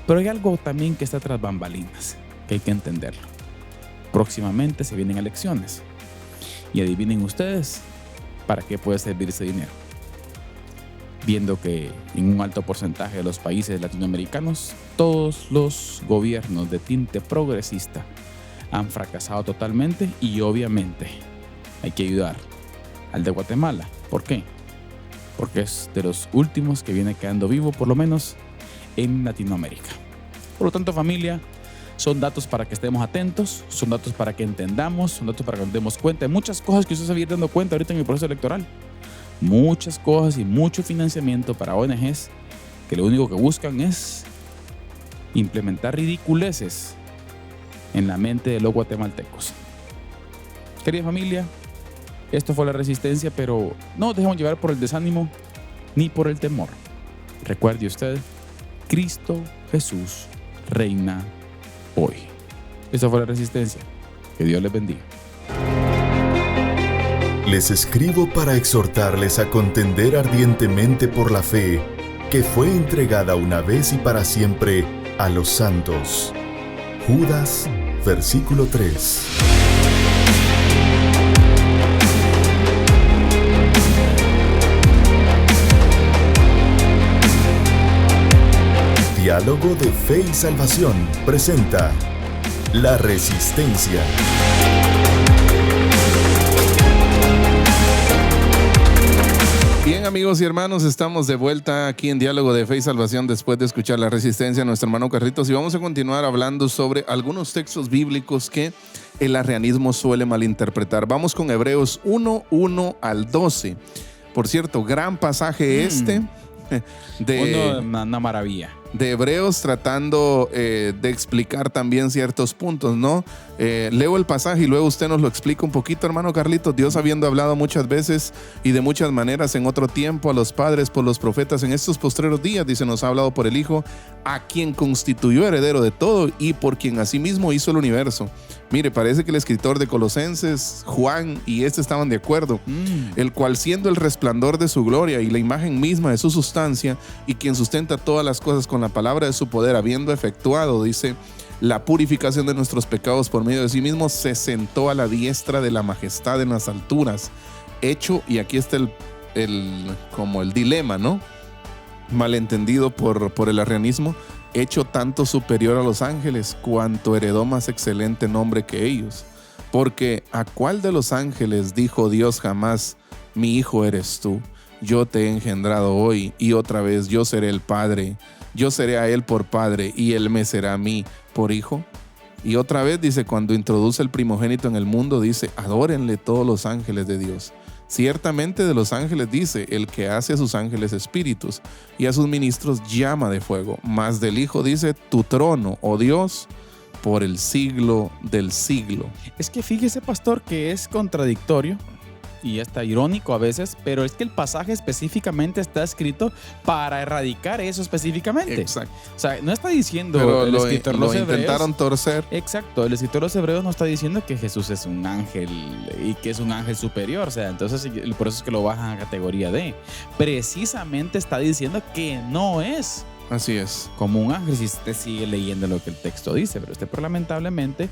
Pero hay algo también que está tras bambalinas, que hay que entenderlo. Próximamente se vienen elecciones. Y adivinen ustedes para qué puede servir ese dinero. Viendo que en un alto porcentaje de los países latinoamericanos, todos los gobiernos de tinte progresista han fracasado totalmente, y obviamente hay que ayudar al de Guatemala. ¿Por qué? Porque es de los últimos que viene quedando vivo, por lo menos en Latinoamérica. Por lo tanto, familia, son datos para que estemos atentos, son datos para que entendamos, son datos para que nos demos cuenta de muchas cosas que usted se va a ir dando cuenta ahorita en el proceso electoral. Muchas cosas y mucho financiamiento para ONGs que lo único que buscan es implementar ridiculeces en la mente de los guatemaltecos. Querida familia, esto fue La Resistencia, pero no nos dejemos llevar por el desánimo ni por el temor. Recuerde usted, Cristo Jesús reina hoy. Esto fue La Resistencia. Que Dios les bendiga. Les escribo para exhortarles a contender ardientemente por la fe que fue entregada una vez y para siempre a los santos. Judas, versículo 3. Diálogo de Fe y Salvación presenta La Resistencia. Bien, amigos y hermanos, estamos de vuelta aquí en Diálogo de Fe y Salvación después de escuchar La Resistencia de nuestro hermano Carlitos, y vamos a continuar hablando sobre algunos textos bíblicos que el arrianismo suele malinterpretar. Vamos con Hebreos 1:1 al 12. Por cierto, gran pasaje Una maravilla. de Hebreos, tratando de explicar también ciertos puntos, ¿no? Leo el pasaje y luego usted nos lo explica un poquito, hermano Carlitos. Dios, habiendo hablado muchas veces y de muchas maneras en otro tiempo a los padres por los profetas, en estos postreros días, dice, nos ha hablado por el Hijo, a quien constituyó heredero de todo y por quien asimismo hizo el universo. Mire, parece que el escritor de Colosenses, Juan y estaban de acuerdo. El cual, siendo el resplandor de su gloria y la imagen misma de su sustancia, y quien sustenta todas las cosas con la palabra de su poder, habiendo efectuado, dice, la purificación de nuestros pecados por medio de sí mismo, se sentó a la diestra de la majestad en las alturas, hecho, y aquí está como el dilema, ¿no? Malentendido por el arrianismo, hecho tanto superior a los ángeles, cuanto heredó más excelente nombre que ellos. Porque ¿a cuál de los ángeles dijo Dios jamás, mi hijo eres tú? Yo te he engendrado hoy, y otra vez yo seré el padre. Yo seré a él por padre, y él me será a mí por hijo. Y otra vez dice, cuando introduce el primogénito en el mundo, dice, adórenle todos los ángeles de Dios. Ciertamente de los ángeles dice, el que hace a sus ángeles espíritus y a sus ministros llama de fuego. Mas del Hijo dice, tu trono, oh Dios, por el siglo del siglo. Es que fíjese, pastor, que es contradictorio y está irónico a veces, pero es que el pasaje específicamente está escrito para erradicar eso específicamente. Exacto. O sea, no está diciendo Pero el escritor de lo los hebreos, intentaron torcer. Exacto, el escritor de los hebreos no está diciendo que Jesús es un ángel y que es un ángel superior, o sea, entonces por eso es que lo bajan a categoría D. Precisamente está diciendo que no es Así es. como un ángel, si usted sigue leyendo lo que el texto dice, pero lamentablemente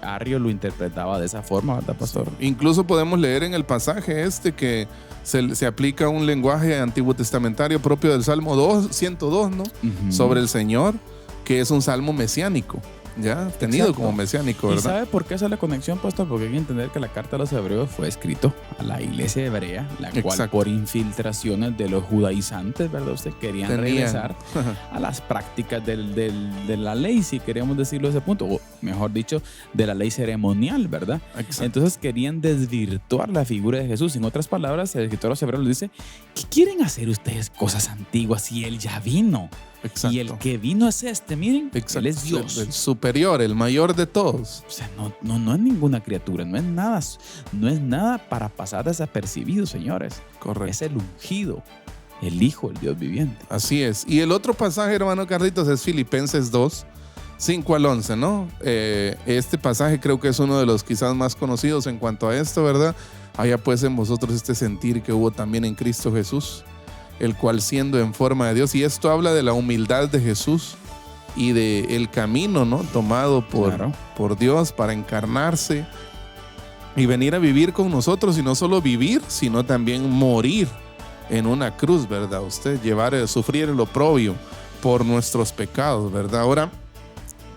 Arrio lo interpretaba de esa forma, ¿verdad, pastor? Incluso podemos leer en el pasaje que se aplica un lenguaje antiguo testamentario propio del Salmo 102, ¿no? Sobre el Señor, que es un salmo mesiánico, ya tenido como mesiánico, ¿verdad? ¿Y sabe por qué esa es la conexión, pastor? Porque hay que entender que la carta de los hebreos fue escrito a la iglesia hebrea, la cual por infiltraciones de los judaizantes, ¿verdad? Ustedes querían regresar a las prácticas de la ley, si queríamos decirlo a ese punto, o mejor dicho, de la ley ceremonial, ¿verdad? Exacto. Entonces querían desvirtuar la figura de Jesús. En otras palabras, el escritor de los hebreos dice, ¿qué quieren hacer ustedes cosas antiguas si Él ya vino? Exacto. Y el que vino es miren, exacto. Él es Dios. El superior, el mayor de todos. O sea, no es ninguna criatura, no es nada para pasar desapercibido, señores. Correcto. Es el ungido, el Hijo, el Dios viviente. Así es. Y el otro pasaje, hermano Carlitos, es Filipenses 2, 5 al 11, ¿no? Este pasaje creo que es uno de los quizás más conocidos en cuanto a esto, ¿verdad? Haya pues en vosotros este sentir que hubo también en Cristo Jesús, el cual siendo en forma de Dios, y esto habla de la humildad de Jesús y del camino, ¿no? Tomado por Dios para encarnarse y venir a vivir con nosotros, y no solo vivir, sino también morir en una cruz, ¿verdad? Usted sufrir el oprobio por nuestros pecados, ¿verdad? Ahora,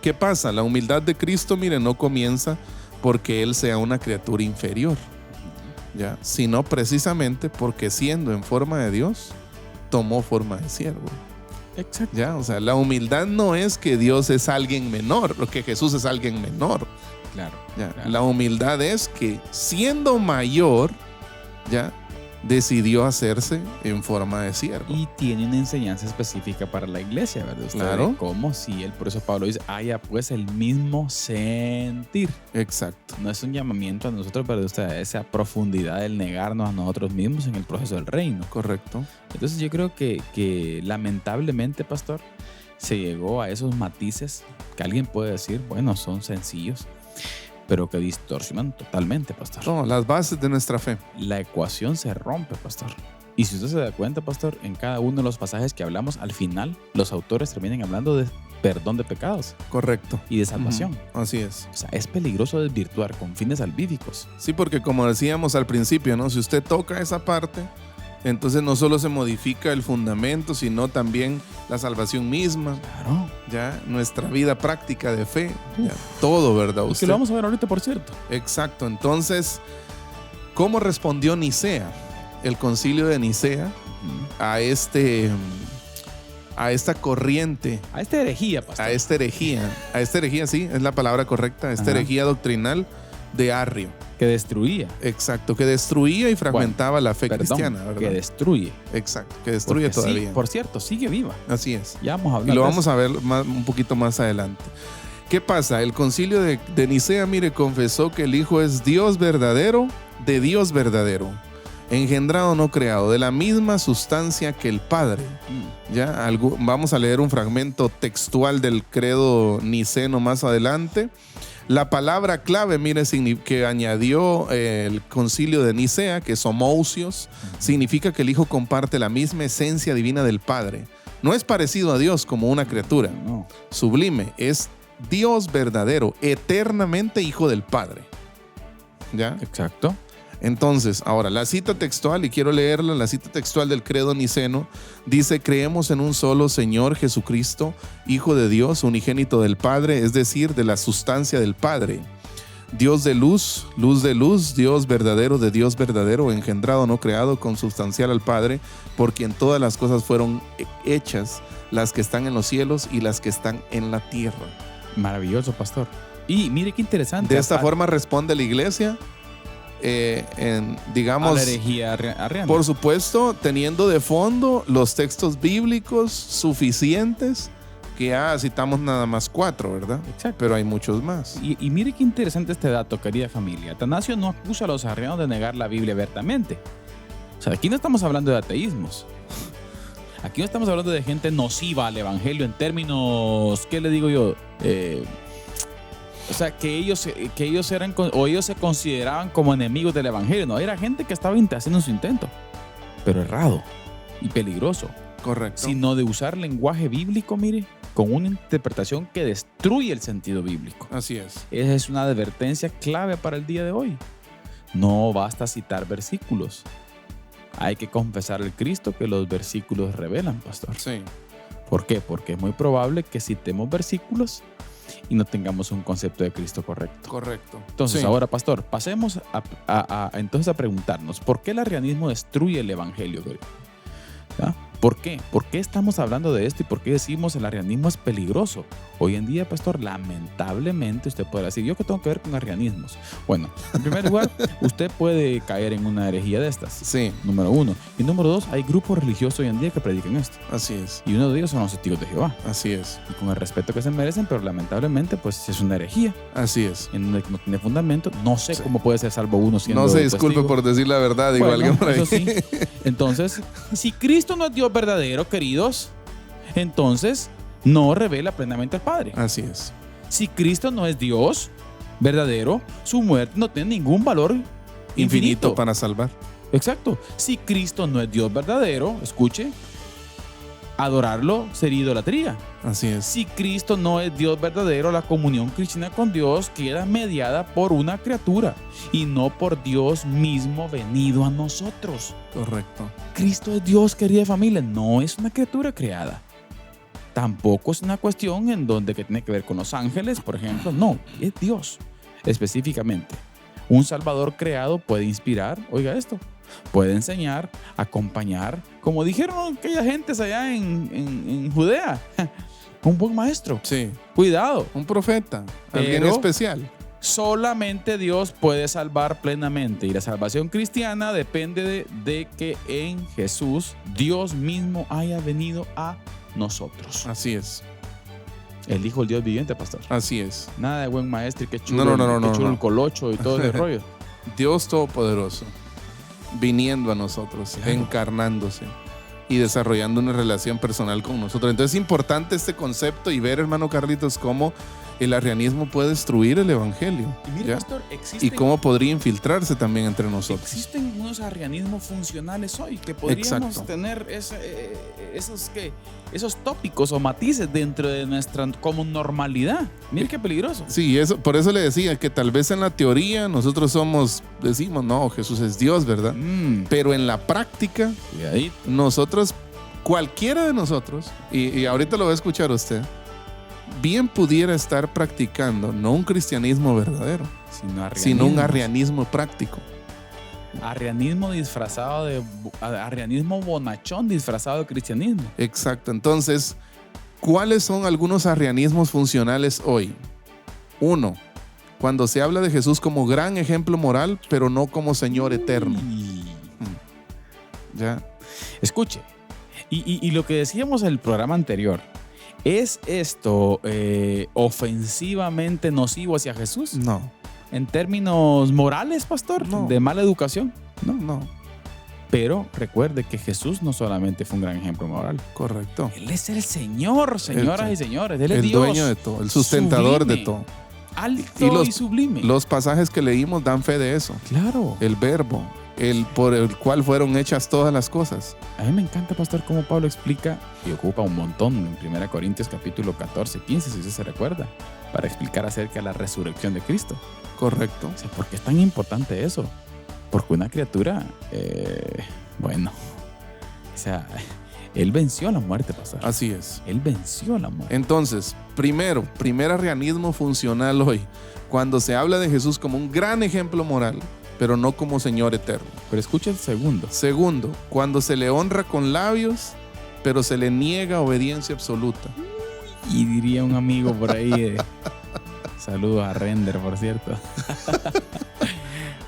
¿qué pasa? La humildad de Cristo, mire, no comienza porque Él sea una criatura inferior, ¿ya? Sino precisamente porque siendo en forma de Dios, tomó forma de siervo. Exacto. ¿Ya? O sea, la humildad no es que Dios es alguien menor, o que Jesús es alguien menor. Claro. ¿Ya? Claro. La humildad es que siendo mayor, ya decidió hacerse en forma de siervo. Y tiene una enseñanza específica para la iglesia, ¿verdad? Usted Claro. ve cómo si él, por eso Pablo dice, haya pues el mismo sentir. Exacto. No es un llamamiento a nosotros, pero esa profundidad del negarnos a nosotros mismos en el proceso del reino. Correcto. Entonces yo creo que lamentablemente, pastor, se llegó a esos matices que alguien puede decir, bueno, son sencillos, pero que distorsionan totalmente, pastor. No, las bases de nuestra fe. La ecuación se rompe, pastor. Y si usted se da cuenta, pastor, en cada uno de los pasajes que hablamos, al final los autores terminan hablando de perdón de pecados Correcto. y de salvación. Ujú. Así es. O sea, es peligroso desvirtuar con fines salvíficos. Sí, porque como decíamos al principio, ¿no? Si usted toca esa parte, entonces no solo se modifica el fundamento, sino también la salvación misma, Claro. ya nuestra vida práctica de fe, ya, todo, ¿verdad? Y que lo vamos a ver ahorita, por cierto. Exacto. Entonces, ¿cómo respondió Nicea, el concilio de Nicea, a esta corriente, A esta herejía, pastor. a esta herejía, sí, es la palabra correcta, esta Ajá. herejía doctrinal de Arrio? Que destruía. Exacto, que destruía y fragmentaba la fe Perdón, cristiana, ¿verdad? que destruye. Exacto, que destruye Porque sí, todavía. por cierto, sigue viva. Así es. Ya vamos a Y hablar lo de vamos eso. a ver un poquito más adelante. ¿Qué pasa? El concilio de Nicea, mire, confesó que el Hijo es Dios verdadero, de Dios verdadero, engendrado, no creado, de la misma sustancia que el Padre. Ya, vamos a leer un fragmento textual del credo niceno más adelante. La palabra clave, mire, que añadió el concilio de Nicea, que es homousios, significa que el Hijo comparte la misma esencia divina del Padre. No es parecido a Dios como una criatura. No. Sublime, es Dios verdadero, eternamente Hijo del Padre. ¿Ya? Exacto. Entonces, ahora, la cita textual, y quiero leerla, la cita textual del credo niceno, dice: creemos en un solo Señor Jesucristo, Hijo de Dios, unigénito del Padre, es decir, de la sustancia del Padre. Dios de luz, luz de luz, Dios verdadero de Dios verdadero, engendrado, no creado, consubstancial al Padre, por quien todas las cosas fueron hechas, las que están en los cielos y las que están en la tierra. Maravilloso, pastor. Y mire qué interesante. De esta forma responde la iglesia, a digamos, la herejía arriana. por supuesto, teniendo de fondo los textos bíblicos suficientes, que ya citamos nada más 4, ¿verdad? Exacto. Pero hay muchos más. Y mire qué interesante este dato, querida familia. Atanasio no acusa a los arrianos de negar la Biblia abiertamente. O sea, aquí no estamos hablando de ateísmos. Aquí no estamos hablando de gente nociva al evangelio en términos, ¿qué le digo yo? O sea, que ellos eran, o ellos se consideraban como enemigos del evangelio. No, era gente que estaba haciendo su intento, pero errado y peligroso. Correcto. Sino de usar lenguaje bíblico, mire, con una interpretación que destruye el sentido bíblico. Así es. Esa es una advertencia clave para el día de hoy. No basta citar versículos. Hay que confesar el Cristo que los versículos revelan, pastor. Sí. ¿Por qué? Porque es muy probable que citemos versículos y no tengamos un concepto de Cristo correcto. Correcto. Entonces, Sí. ahora, pastor, pasemos entonces a preguntarnos, ¿por qué el arrianismo destruye el evangelio? ¿Ya? ¿Por qué? ¿Por qué estamos hablando de esto y por qué decimos el arrianismo es peligroso? Hoy en día, pastor, lamentablemente usted puede decir, ¿yo qué tengo que ver con arrianismos? Bueno, en primer lugar, usted puede caer en una herejía de estas. Sí, Número 1. Y número 2, hay grupos religiosos hoy en día que predican esto. así es. Y uno de ellos son los testigos de Jehová. Así es. Y con el respeto que se merecen, pero lamentablemente, pues es una herejía Así es. en donde no tiene fundamento. No sé Sí. cómo puede ser salvo uno siendo No se disculpe testigo. por decir la verdad, digo Bueno, alguien por ahí. eso sí. Entonces, si Cristo no es Dios verdadero, queridos, entonces no revela plenamente al Padre. Así es. Si Cristo no es Dios verdadero, su muerte no tiene ningún valor infinito. Para salvar. Exacto. Si Cristo no es Dios verdadero, escuche, adorarlo sería idolatría. Así es. Si Cristo no es Dios verdadero, la comunión cristiana con Dios queda mediada por una criatura y no por Dios mismo venido a nosotros. Correcto. Cristo es Dios, querida familia, no es una criatura creada. Tampoco es una cuestión en donde que tiene que ver con los ángeles, por ejemplo. No, es Dios específicamente. Un Salvador creado puede inspirar, oiga esto, puede enseñar, acompañar, como dijeron aquellas gentes allá en Judea. Un buen maestro. Sí. Cuidado. Un profeta. Alguien Pero especial. solamente Dios puede salvar plenamente. Y la salvación cristiana depende de que en Jesús Dios mismo haya venido a nosotros. Así es. El Hijo del Dios viviente, pastor. Así es. Nada de buen maestro y que chulo, No, que chulo no. el colocho y todo ese rollo. Dios Todopoderoso viniendo a nosotros, Claro. encarnándose y desarrollando una relación personal con nosotros. Entonces es importante este concepto y ver, hermano Carlitos, cómo el arrianismo puede destruir el evangelio. Y mire, ¿ya? pastor, Y cómo podría infiltrarse también entre nosotros. existen unos arrianismos funcionales hoy que podríamos Exacto. tener esos tópicos o matices dentro de nuestra como normalidad. Mire qué peligroso. Sí, por eso le decía que tal vez en la teoría nosotros decimos, no, Jesús es Dios, ¿verdad? Pero en la práctica, Cuidadito. nosotros, cualquiera de nosotros, y ahorita lo va a escuchar usted, bien pudiera estar practicando no un cristianismo verdadero, sino un arrianismo práctico. Arrianismo disfrazado de arrianismo bonachón disfrazado de cristianismo. Exacto. Entonces, ¿cuáles son algunos arrianismos funcionales hoy? 1. Cuando se habla de Jesús como gran ejemplo moral, pero no como Señor eterno. ¿Ya? Escuche, y lo que decíamos en el programa anterior, ¿es esto ofensivamente nocivo hacia Jesús? No, En términos morales, pastor, No. de mala educación. no. Pero recuerde que Jesús no solamente fue un gran ejemplo moral. Correcto. Él es el Señor, señoras y señores. Él es El Dios. dueño de todo, el sustentador sublime, de todo. Alto y sublime. Los pasajes que leímos dan fe de eso. Claro. El verbo, por el cual fueron hechas todas las cosas. A mí me encanta, pastor, cómo Pablo explica y ocupa un montón en 1 Corintios capítulo 14, 15, si usted se recuerda, para explicar acerca de la resurrección de Cristo. Correcto. O sea, ¿por qué es tan importante eso? Porque una criatura, bueno, o sea, él venció la muerte, pastor. Así es. Él venció la muerte. Entonces, primer arrianismo funcional hoy, cuando se habla de Jesús como un gran ejemplo moral, pero no como Señor eterno. Pero escucha el segundo. Segundo, cuando se le honra con labios, pero se le niega obediencia absoluta. Y diría un amigo por ahí, saludos a Render, por cierto.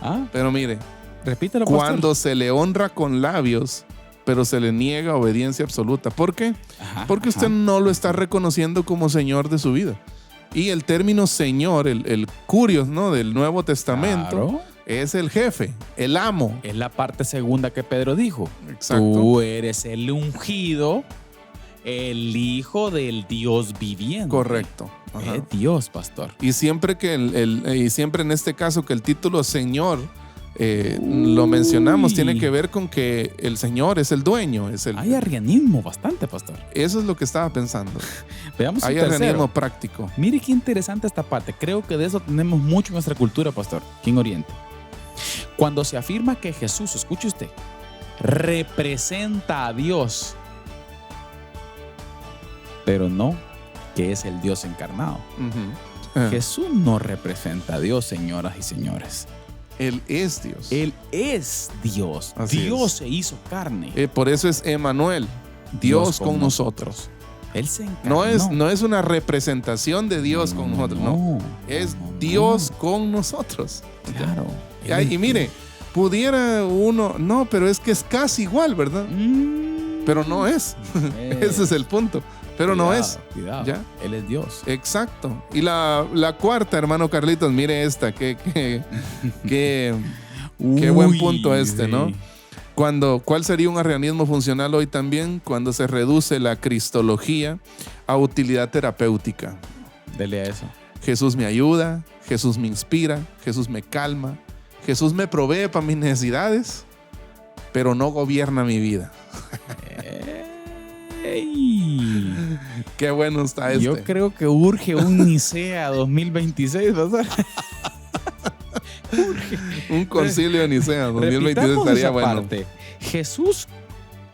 ¿Ah? Pero mire, Repítelo, pastor. cuando se le honra con labios, pero se le niega obediencia absoluta. ¿Por qué? Ajá, Porque usted ajá. no lo está reconociendo como Señor de su vida. Y el término Señor, el curios, ¿no?, del Nuevo Testamento, Claro. es el jefe, el amo. Es la parte segunda que Pedro dijo. Exacto. Tú eres el ungido, el hijo del Dios viviente. Correcto. Ajá. Es Dios, pastor. Y siempre y siempre en este caso que el título Señor lo mencionamos, tiene que ver con que el Señor es el dueño. Hay arrianismo bastante, pastor. Eso es lo que estaba pensando. Veamos Hay el tercero. arrianismo práctico. Mire qué interesante esta parte. Creo que de eso tenemos mucho en nuestra cultura, pastor, aquí en Oriente. Cuando se afirma que Jesús, escuche usted, representa a Dios, pero no que es el Dios encarnado. Ujú. Jesús no representa a Dios, señoras y señores. Él es Dios. Él es Dios. Así Dios es. se hizo carne. Por eso es Emmanuel, Dios con nosotros. Él se encarnó. No es una representación de Dios con nosotros, no. Es Dios con nosotros. Claro. Y mire, pudiera uno, no, pero es que es casi igual, ¿verdad? Pero no es. Ese es el punto. Pero no es. Cuidado. ¿Ya? Él es Dios. Exacto. Y la cuarta, hermano Carlitos, mire esta, qué buen punto este, sí. ¿no? ¿Cuál sería un arrianismo funcional hoy también? Cuando se reduce la cristología a utilidad terapéutica. Dele a eso. Jesús me ayuda, Jesús me inspira, Jesús me calma, Jesús me provee para mis necesidades, pero no gobierna mi vida. Ey. Qué bueno está este. Yo creo que urge un Nicea 2026, pastor. Un concilio de Nicea 2022 Repitamos estaría esa bueno. parte. Jesús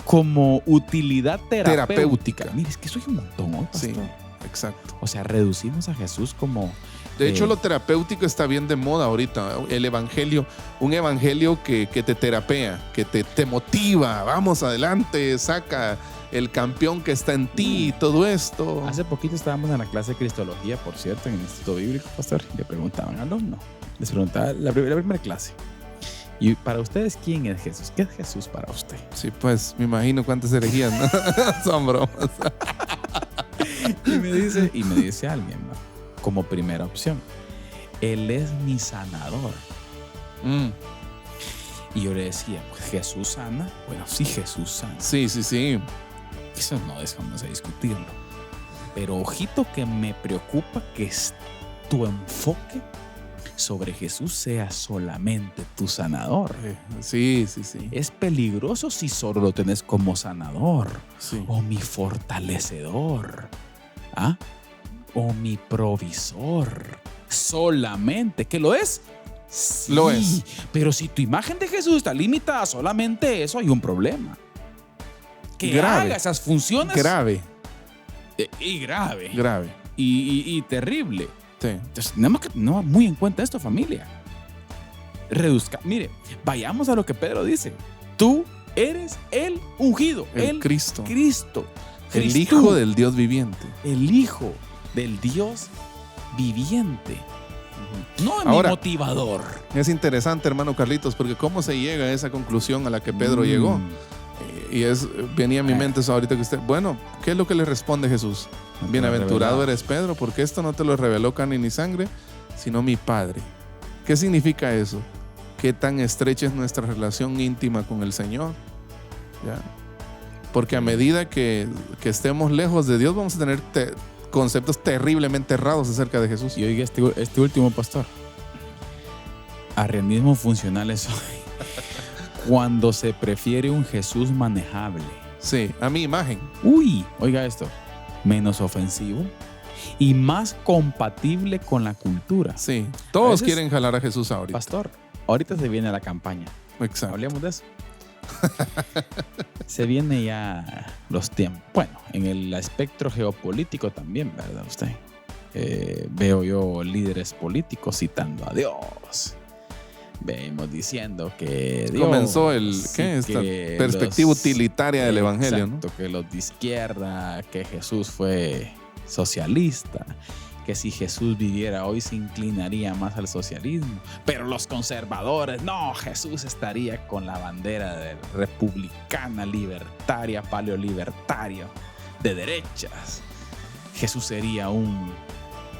como utilidad terapéutica. Terapéutica. Mire, es que soy un montón hoy, pastor. Sí, exacto. O sea, reducimos a Jesús como De hecho, lo terapéutico está bien de moda ahorita. El evangelio, un evangelio que te terapea, que te motiva. Vamos adelante, saca el campeón que está en ti y todo esto. Hace poquito estábamos en la clase de Cristología, por cierto, en el Instituto Bíblico, pastor. Le preguntaban al alumno. Les preguntaba la primera clase. Y para ustedes, ¿quién es Jesús? ¿Qué es Jesús para usted? Sí, pues me imagino cuántas herejías, ¿no? Son bromas. Y me dice alguien, ¿no? Como primera opción, Él es mi sanador. Y yo le decía, pues, ¿Jesús sana? Bueno, sí, Jesús sana. Sí. Eso no dejamos de discutirlo. Pero ojito, que me preocupa que tu enfoque sobre Jesús sea solamente tu sanador. Sí. Es peligroso si solo lo tenés como sanador, Sí. o mi fortalecedor, o mi provisor. Solamente, ¿que lo es? Sí, Lo es. Pero si tu imagen de Jesús está limitada a solamente eso, hay un problema. Que Grave. haga esas funciones. Grave. Y grave. Grave. Y terrible. Sí. Entonces, tenemos que tener muy en cuenta esto, familia. Mire, vayamos a lo que Pedro dice. Tú eres el ungido, El Cristo. El Cristo. Hijo del Dios viviente. El Hijo del Dios viviente. No mi Ahora, motivador. Es interesante, hermano Carlitos, porque cómo se llega a esa conclusión a la que Pedro llegó. Y venía a mi mente eso ahorita que usted... Bueno, ¿qué es lo que le responde Jesús? No te Bienaventurado lo he eres Pedro, porque esto no te lo reveló carne ni sangre, sino mi Padre. ¿Qué significa eso? ¿Qué tan estrecha es nuestra relación íntima con el Señor? ¿Ya? Porque a medida que estemos lejos de Dios, vamos a tener conceptos terriblemente errados acerca de Jesús. Y oiga este último, pastor. Arrianismo funcional es hoy. Cuando se prefiere un Jesús manejable. Sí, a mi imagen. Uy, oiga esto. Menos ofensivo y más compatible con la cultura. Sí, A todos veces, quieren jalar a Jesús ahorita. Pastor, ahorita se viene la campaña. Exacto. Hablemos de eso. Se viene ya los tiempos. Bueno, en el espectro geopolítico también, ¿verdad usted? Veo yo líderes políticos citando a Dios. Vemos diciendo que Dios, Comenzó sí, esta que perspectiva utilitaria del evangelio, exacto, que los de izquierda, que Jesús fue socialista, que si Jesús viviera hoy se inclinaría más al socialismo, pero los conservadores, no, Jesús estaría con la bandera republicana, libertaria, paleolibertaria, de derechas. Jesús sería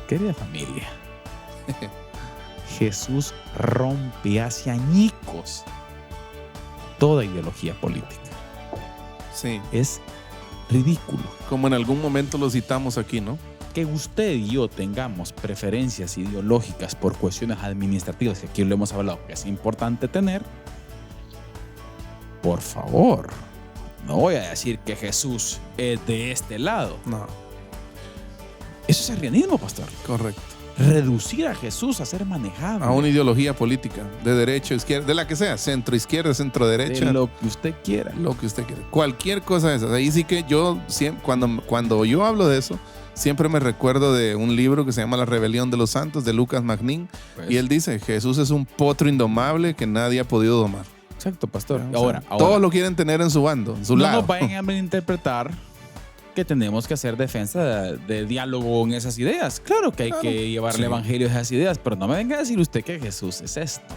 querida familia, Jesús rompe hacia añicos toda ideología política. Sí, Es ridículo. como en algún momento lo citamos aquí, ¿no? Que usted y yo tengamos preferencias ideológicas por cuestiones administrativas, que aquí lo hemos hablado, que es importante tener. Por favor, no voy a decir que Jesús es de este lado. No, Eso es arrianismo, pastor. correcto. Reducir a Jesús a ser manejable. A una ideología política, de derecha, izquierda, de la que sea, centro izquierda, centro derecha, de lo que usted quiera. lo que usted quiera. Cualquier cosa de esas. Ahí sí que yo, siempre, cuando yo hablo de eso, siempre me recuerdo de un libro que se llama La Rebelión de los Santos, de Lucas Magnin, Pues, y él dice, Jesús es un potro indomable que nadie ha podido domar. exacto, pastor. O sea, Ahora, todos lo quieren tener en su bando, en su no lado. nos vayan a malinterpretar que tenemos que hacer defensa de diálogo en esas ideas. Claro que hay que llevar el sí. evangelio a esas ideas, pero no me venga a decir usted que Jesús es esto,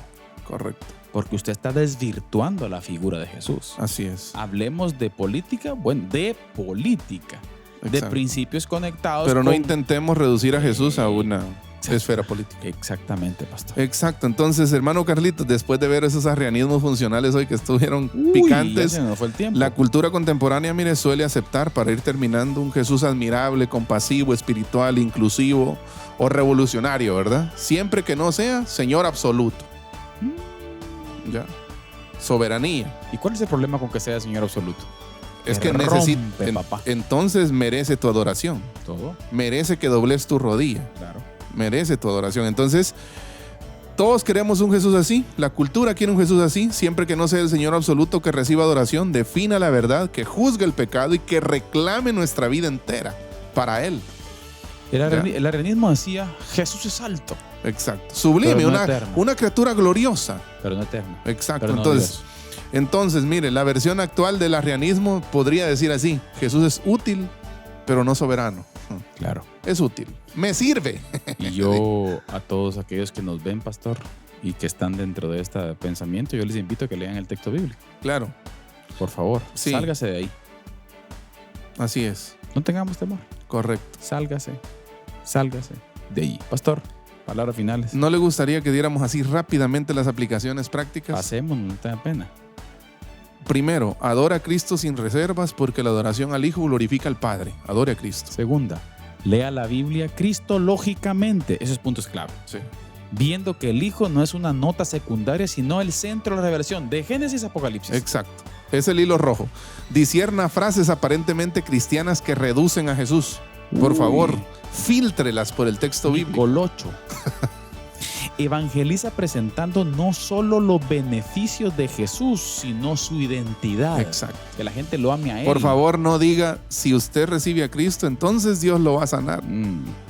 Correcto, porque usted está desvirtuando la figura de Jesús. así es. Hablemos de política, bueno, de política, de Exacto. principios conectados. Pero no con- intentemos reducir a Jesús a una Exacto. esfera política. Exactamente, pastor. Exacto. Entonces, hermano Carlitos, después de ver esos arrianismos funcionales hoy que estuvieron Uy, picantes, ya se nos fue el tiempo. la cultura contemporánea, mire, suele aceptar, para ir terminando, un Jesús admirable, compasivo, espiritual, inclusivo o revolucionario, ¿verdad? Siempre que no sea Señor absoluto. ¿Ya? Soberanía. ¿Y cuál es el problema con que sea Señor absoluto? Es que rompe, necesita. papá. Entonces merece tu adoración. Todo, Merece que dobles tu rodilla. claro. Merece tu adoración. Entonces, todos queremos un Jesús así. La cultura quiere un Jesús así. Siempre que no sea el Señor absoluto que reciba adoración, defina la verdad, que juzgue el pecado y que reclame nuestra vida entera para Él. El arrianismo decía, Jesús es alto. Exacto. Sublime, Pero no eterno. una criatura gloriosa. Pero no eterno. Exacto. Pero no Entonces, mire, la versión actual del arrianismo podría decir así: Jesús es útil, pero no soberano. Claro. Es útil. Me sirve. Y yo, a todos aquellos que nos ven, pastor, y que están dentro de este pensamiento, yo les invito a que lean el texto bíblico. Claro. Por favor, Sí. sálgase de ahí. Así es. No tengamos temor. Correcto. Sálgase de ahí. Pastor, palabras finales. ¿No le gustaría que diéramos así rápidamente las aplicaciones prácticas? Hacemos, no te da pena. Primero, adora a Cristo sin reservas, porque la adoración al Hijo glorifica al Padre. Adore a Cristo. Segunda, lea la Biblia cristológicamente. Esos puntos clave. Sí. Viendo que el Hijo no es una nota secundaria, sino el centro de la revelación de Génesis a Apocalipsis. Exacto. Es el hilo rojo. Discierna frases aparentemente cristianas que reducen a Jesús. Por Uy. favor, fíltrelas por el texto bíblico. Colocho. Evangeliza presentando no solo los beneficios de Jesús, sino su identidad. Exacto. Que la gente lo ame a Él. Por favor, no diga, si usted recibe a Cristo, entonces Dios lo va a sanar.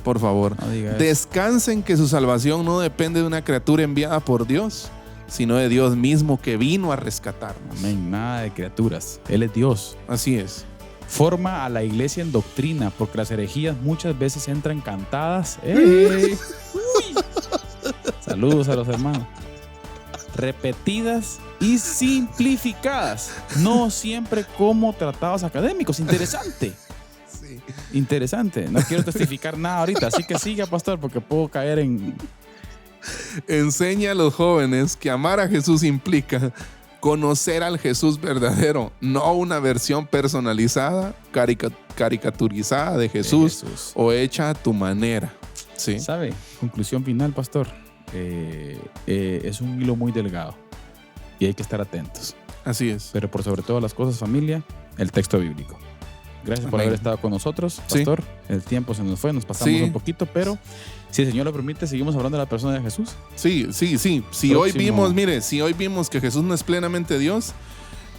Por favor. No diga eso. Descansen que su salvación no depende de una criatura enviada por Dios, sino de Dios mismo que vino a rescatarnos. Amén. Nada de criaturas. Él es Dios. Así es. Forma a la iglesia en doctrina, porque las herejías muchas veces entran cantadas. ¡Ey! Uy. Saludos a los hermanos. Repetidas y simplificadas. No siempre como tratados académicos. Interesante. Sí. Interesante. No quiero testificar nada ahorita, así que siga, pastor, porque puedo caer en... Enseña a los jóvenes que amar a Jesús implica conocer al Jesús verdadero, no una versión personalizada, caricaturizada de Jesús, o hecha a tu manera. ¿Sí? ¿Sabe? Conclusión final, pastor. Es un hilo muy delgado y hay que estar atentos. Así es. Pero por sobre todas las cosas, familia, el texto bíblico. Gracias por Amén. haber estado con nosotros, Sí. pastor. El tiempo se nos fue, nos pasamos Sí. un poquito, pero si el Señor lo permite, seguimos hablando de la persona de Jesús. Sí. Si Próximo. hoy vimos que Jesús no es plenamente Dios,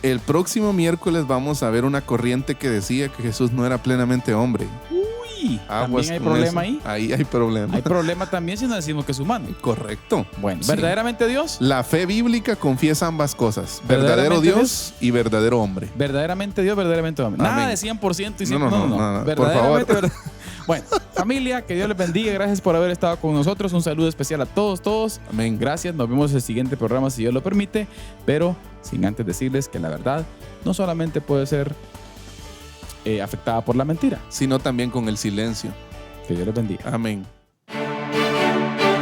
el próximo miércoles vamos a ver una corriente que decía que Jesús no era plenamente hombre. Uy, Aguas también hay con problema eso. ahí. Ahí hay problema. Hay problema también si no decimos que es humano. Correcto. Bueno, Sí. ¿verdaderamente Dios? La fe bíblica confiesa ambas cosas: ¿Verdaderamente verdadero Dios y verdadero hombre. Verdaderamente Dios, verdaderamente hombre. Amén. Nada de 100% y No, 100%. no. Por Verdaderamente, favor. Bueno, familia, que Dios les bendiga. Gracias por haber estado con nosotros. Un saludo especial a todos. Amén. Gracias. Nos vemos en el siguiente programa si Dios lo permite. Pero sin antes decirles que la verdad no solamente puede ser afectada por la mentira. Sino también con el silencio. Que Dios les bendiga. Amén.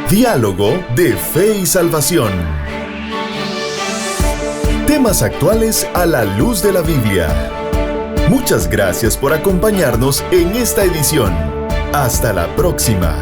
Diálogo de Fe y Salvación. Temas actuales a la luz de la Biblia. Muchas gracias por acompañarnos en esta edición. Hasta la próxima.